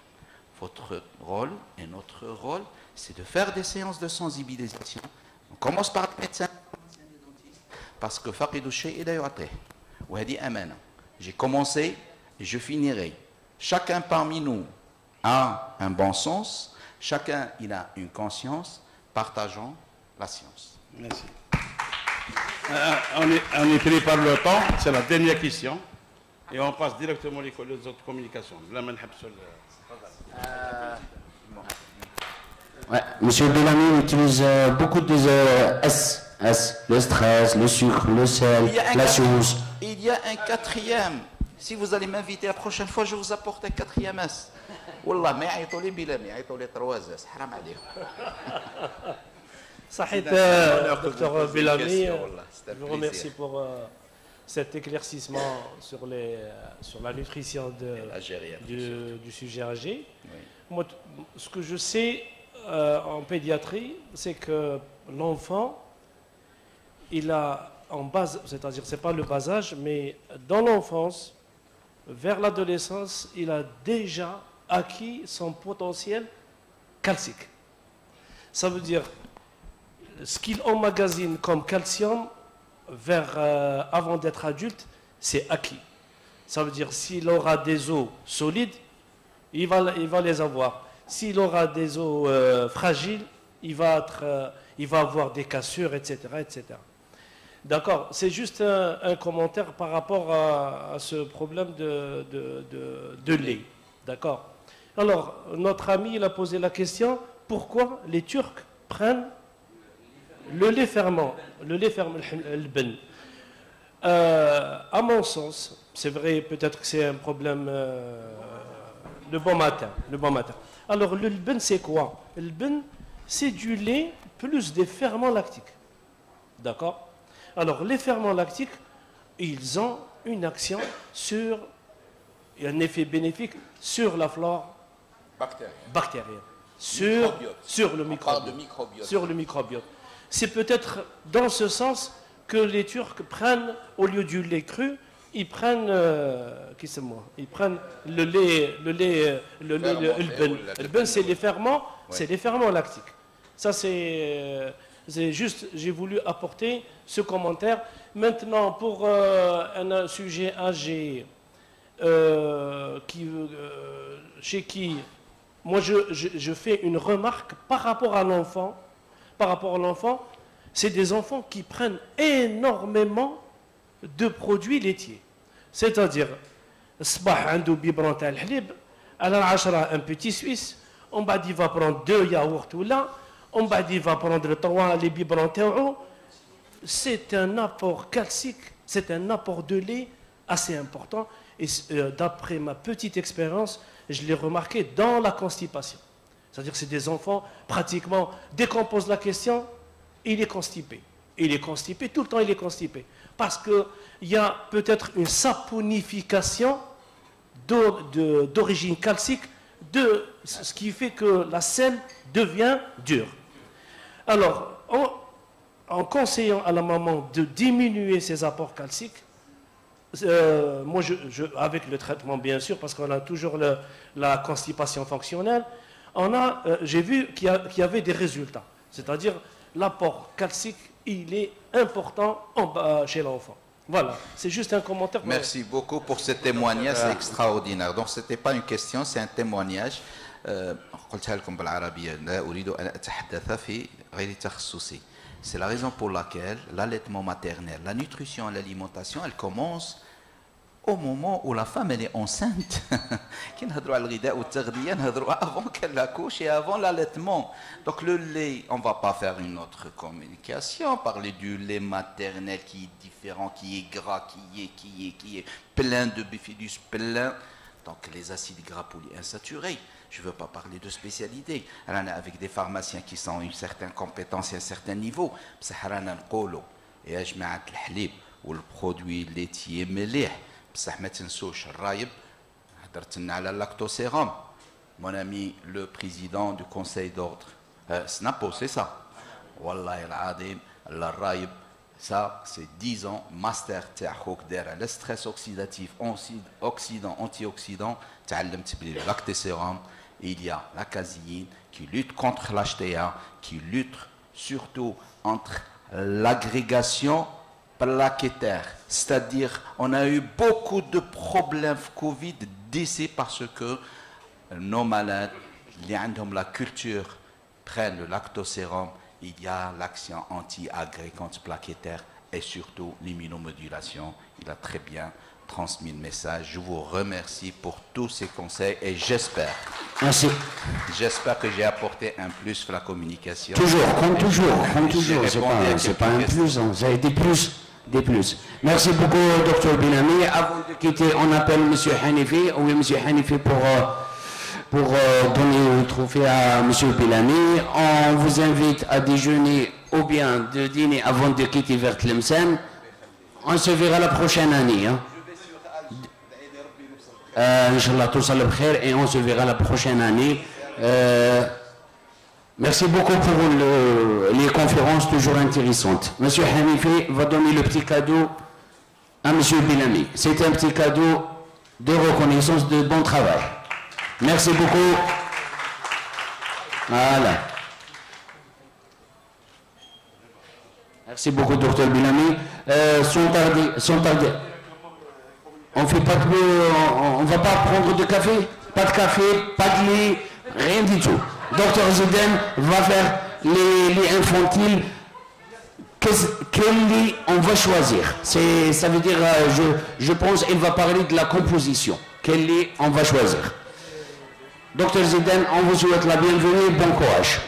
Speaker 2: Votre rôle et notre rôle, c'est de faire des séances de sensibilisation. On commence par les médecins, parce que فقد الشيء لا يعطيه. وهذه أمانة. J'ai commencé et je finirai. Chacun parmi nous a un bon sens. Chacun il a une conscience. Partageons la science.
Speaker 5: Merci. On est pris par le temps. C'est la dernière question. Et on passe directement aux autres communications. Là,
Speaker 1: ouais, Monsieur Bellamy utilise beaucoup de le stress, le sucre, le sel, la sauce.
Speaker 2: Il y a un quatrième. Si vous allez m'inviter la prochaine fois, je vous apporte un quatrième S. Wallah, mais يعيطوا لي بلامي يعيطوا لي 3 S. حرام عليهم.
Speaker 6: صحيح docteur Bellamy, je vous remercie pour cet éclaircissement sur la nutrition du sujet âgé. Oui. Moi, ce que je sais en pédiatrie, c'est que l'enfant, il a en base, c'est-à-dire c'est pas le bas âge, mais dans l'enfance, vers l'adolescence, il a déjà acquis son potentiel calcique. Ça veut dire ce qu'il emmagasine comme calcium avant d'être adulte, c'est acquis. Ça veut dire s'il aura des os solides, il va les avoir. S'il aura des os fragiles, il va avoir des cassures, etc. etc. D'accord, c'est juste un commentaire par rapport à ce problème de lait. D'accord. Alors, notre ami, il a posé la question, pourquoi les Turcs prennent le lait ferment, le ben. À mon sens, c'est vrai, peut-être que c'est un problème le bon matin. Alors, le ben, c'est quoi? Le ben, c'est du lait plus des ferments lactiques. D'accord? Alors, les ferments lactiques, ils ont une action sur, un effet bénéfique sur la flore bactérienne, sur le microbiote. C'est peut-être dans ce sens que les Turcs prennent, au lieu du lait cru, ils prennent, ils prennent le lait, le ben, c'est les ferments, c'est les ferments lactiques. Ça, c'est juste, j'ai voulu apporter ce commentaire. Maintenant, pour un sujet âgé, chez qui, moi, je fais une remarque par rapport à l'enfant. Par rapport à l'enfant, c'est des enfants qui prennent énormément de produits laitiers. C'est-à-dire, un petit Suisse, on va dire, il va prendre 2 yaourts ou là, on va dire, il va prendre 3 les biberons. C'est un apport calcique, c'est un apport de lait assez important. Et d'après ma petite expérience, je l'ai remarqué dans la constipation. C'est-à-dire que c'est des enfants, pratiquement, dès qu'on pose la question, il est constipé. Il est constipé, tout le temps il est constipé. Parce qu'il y a peut-être une saponification d'origine calcique ce qui fait que la sel devient dure. Alors, en conseillant à la maman de diminuer ses apports calciques, moi, avec le traitement bien sûr, parce qu'on a toujours la constipation fonctionnelle, j'ai vu qu'il y avait des résultats. C'est-à-dire, l'apport calcique, il est important chez l'enfant. Voilà, c'est juste un commentaire.
Speaker 2: Merci beaucoup pour ce témoignage, c'est extraordinaire. Donc, ce n'était pas une question, c'est un témoignage. C'est la raison pour laquelle l'allaitement maternel, la nutrition et l'alimentation, elle commence au moment où la femme elle est enceinte. Avant qu'elle accouche et avant l'allaitement. Donc le lait, on ne va pas faire une autre communication, parler du lait maternel qui est différent, qui est gras, qui est plein de bifidus, plein. Donc les acides gras polyinsaturés. Je ne veux pas parler de spécialité. Avec des pharmaciens qui sont une certaine compétence et un certain niveau. Le produit laitier مليح بصح ما تنسوش الرايب هضرت لنا على اللاكتوسيروم. Mon ami le président du conseil d'ordre Snapo, c'est ça. Wallah العظيم الرايب ça c'est 10 ans master تاعك داير على stress oxydatif antioxydant تعلمت بلي اللاكتوسيروم. Il y a la caséine qui lutte contre l'HTA, qui lutte surtout contre l'agrégation plaquettaire. C'est-à-dire, on a eu beaucoup de problèmes Covid d'ici parce que nos malades, qui ont la culture, prennent le lactosérum. Il y a l'action anti-agrégante plaquettaire et surtout l'immunomodulation. Il a très bien transmis le message. Je vous remercie pour tous ces conseils et j'espère.
Speaker 1: Merci.
Speaker 2: J'espère que j'ai apporté un plus pour la communication.
Speaker 1: Toujours, comme toujours. C'est pas un plus, hein. Vous avez des plus. Merci beaucoup, Dr Bilami. Avant de quitter, on appelle M. Hanifi. Oui, M. Hanifi pour donner le trophée à M. Bilami. On vous invite à déjeuner ou bien de dîner avant de quitter vers Tlemcen. On se verra la prochaine année. Hein. Inch'Allah, tout ça le bkhair, et on se verra la prochaine année. Merci beaucoup pour les conférences toujours intéressantes. Monsieur Hanifi va donner le petit cadeau à Monsieur Bilami. C'est un petit cadeau de reconnaissance de bon travail. Merci beaucoup. Voilà. Merci beaucoup, Dr Bilami. Sont tardés. On fait pas on va pas prendre de café, pas de café, pas de lait, rien du tout. Dr Ziden va faire les infantiles. Quel lit on va choisir? Ça veut dire, je pense, il va parler de la composition. Quel lit on va choisir? Dr Ziden, on vous souhaite la bienvenue, bon courage.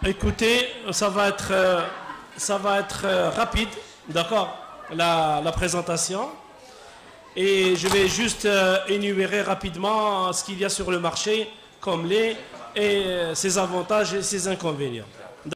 Speaker 6: Écoutez, ça va être rapide. D'accord, la présentation. Et je vais juste énumérer rapidement ce qu'il y a sur le marché comme lait et ses avantages et ses inconvénients.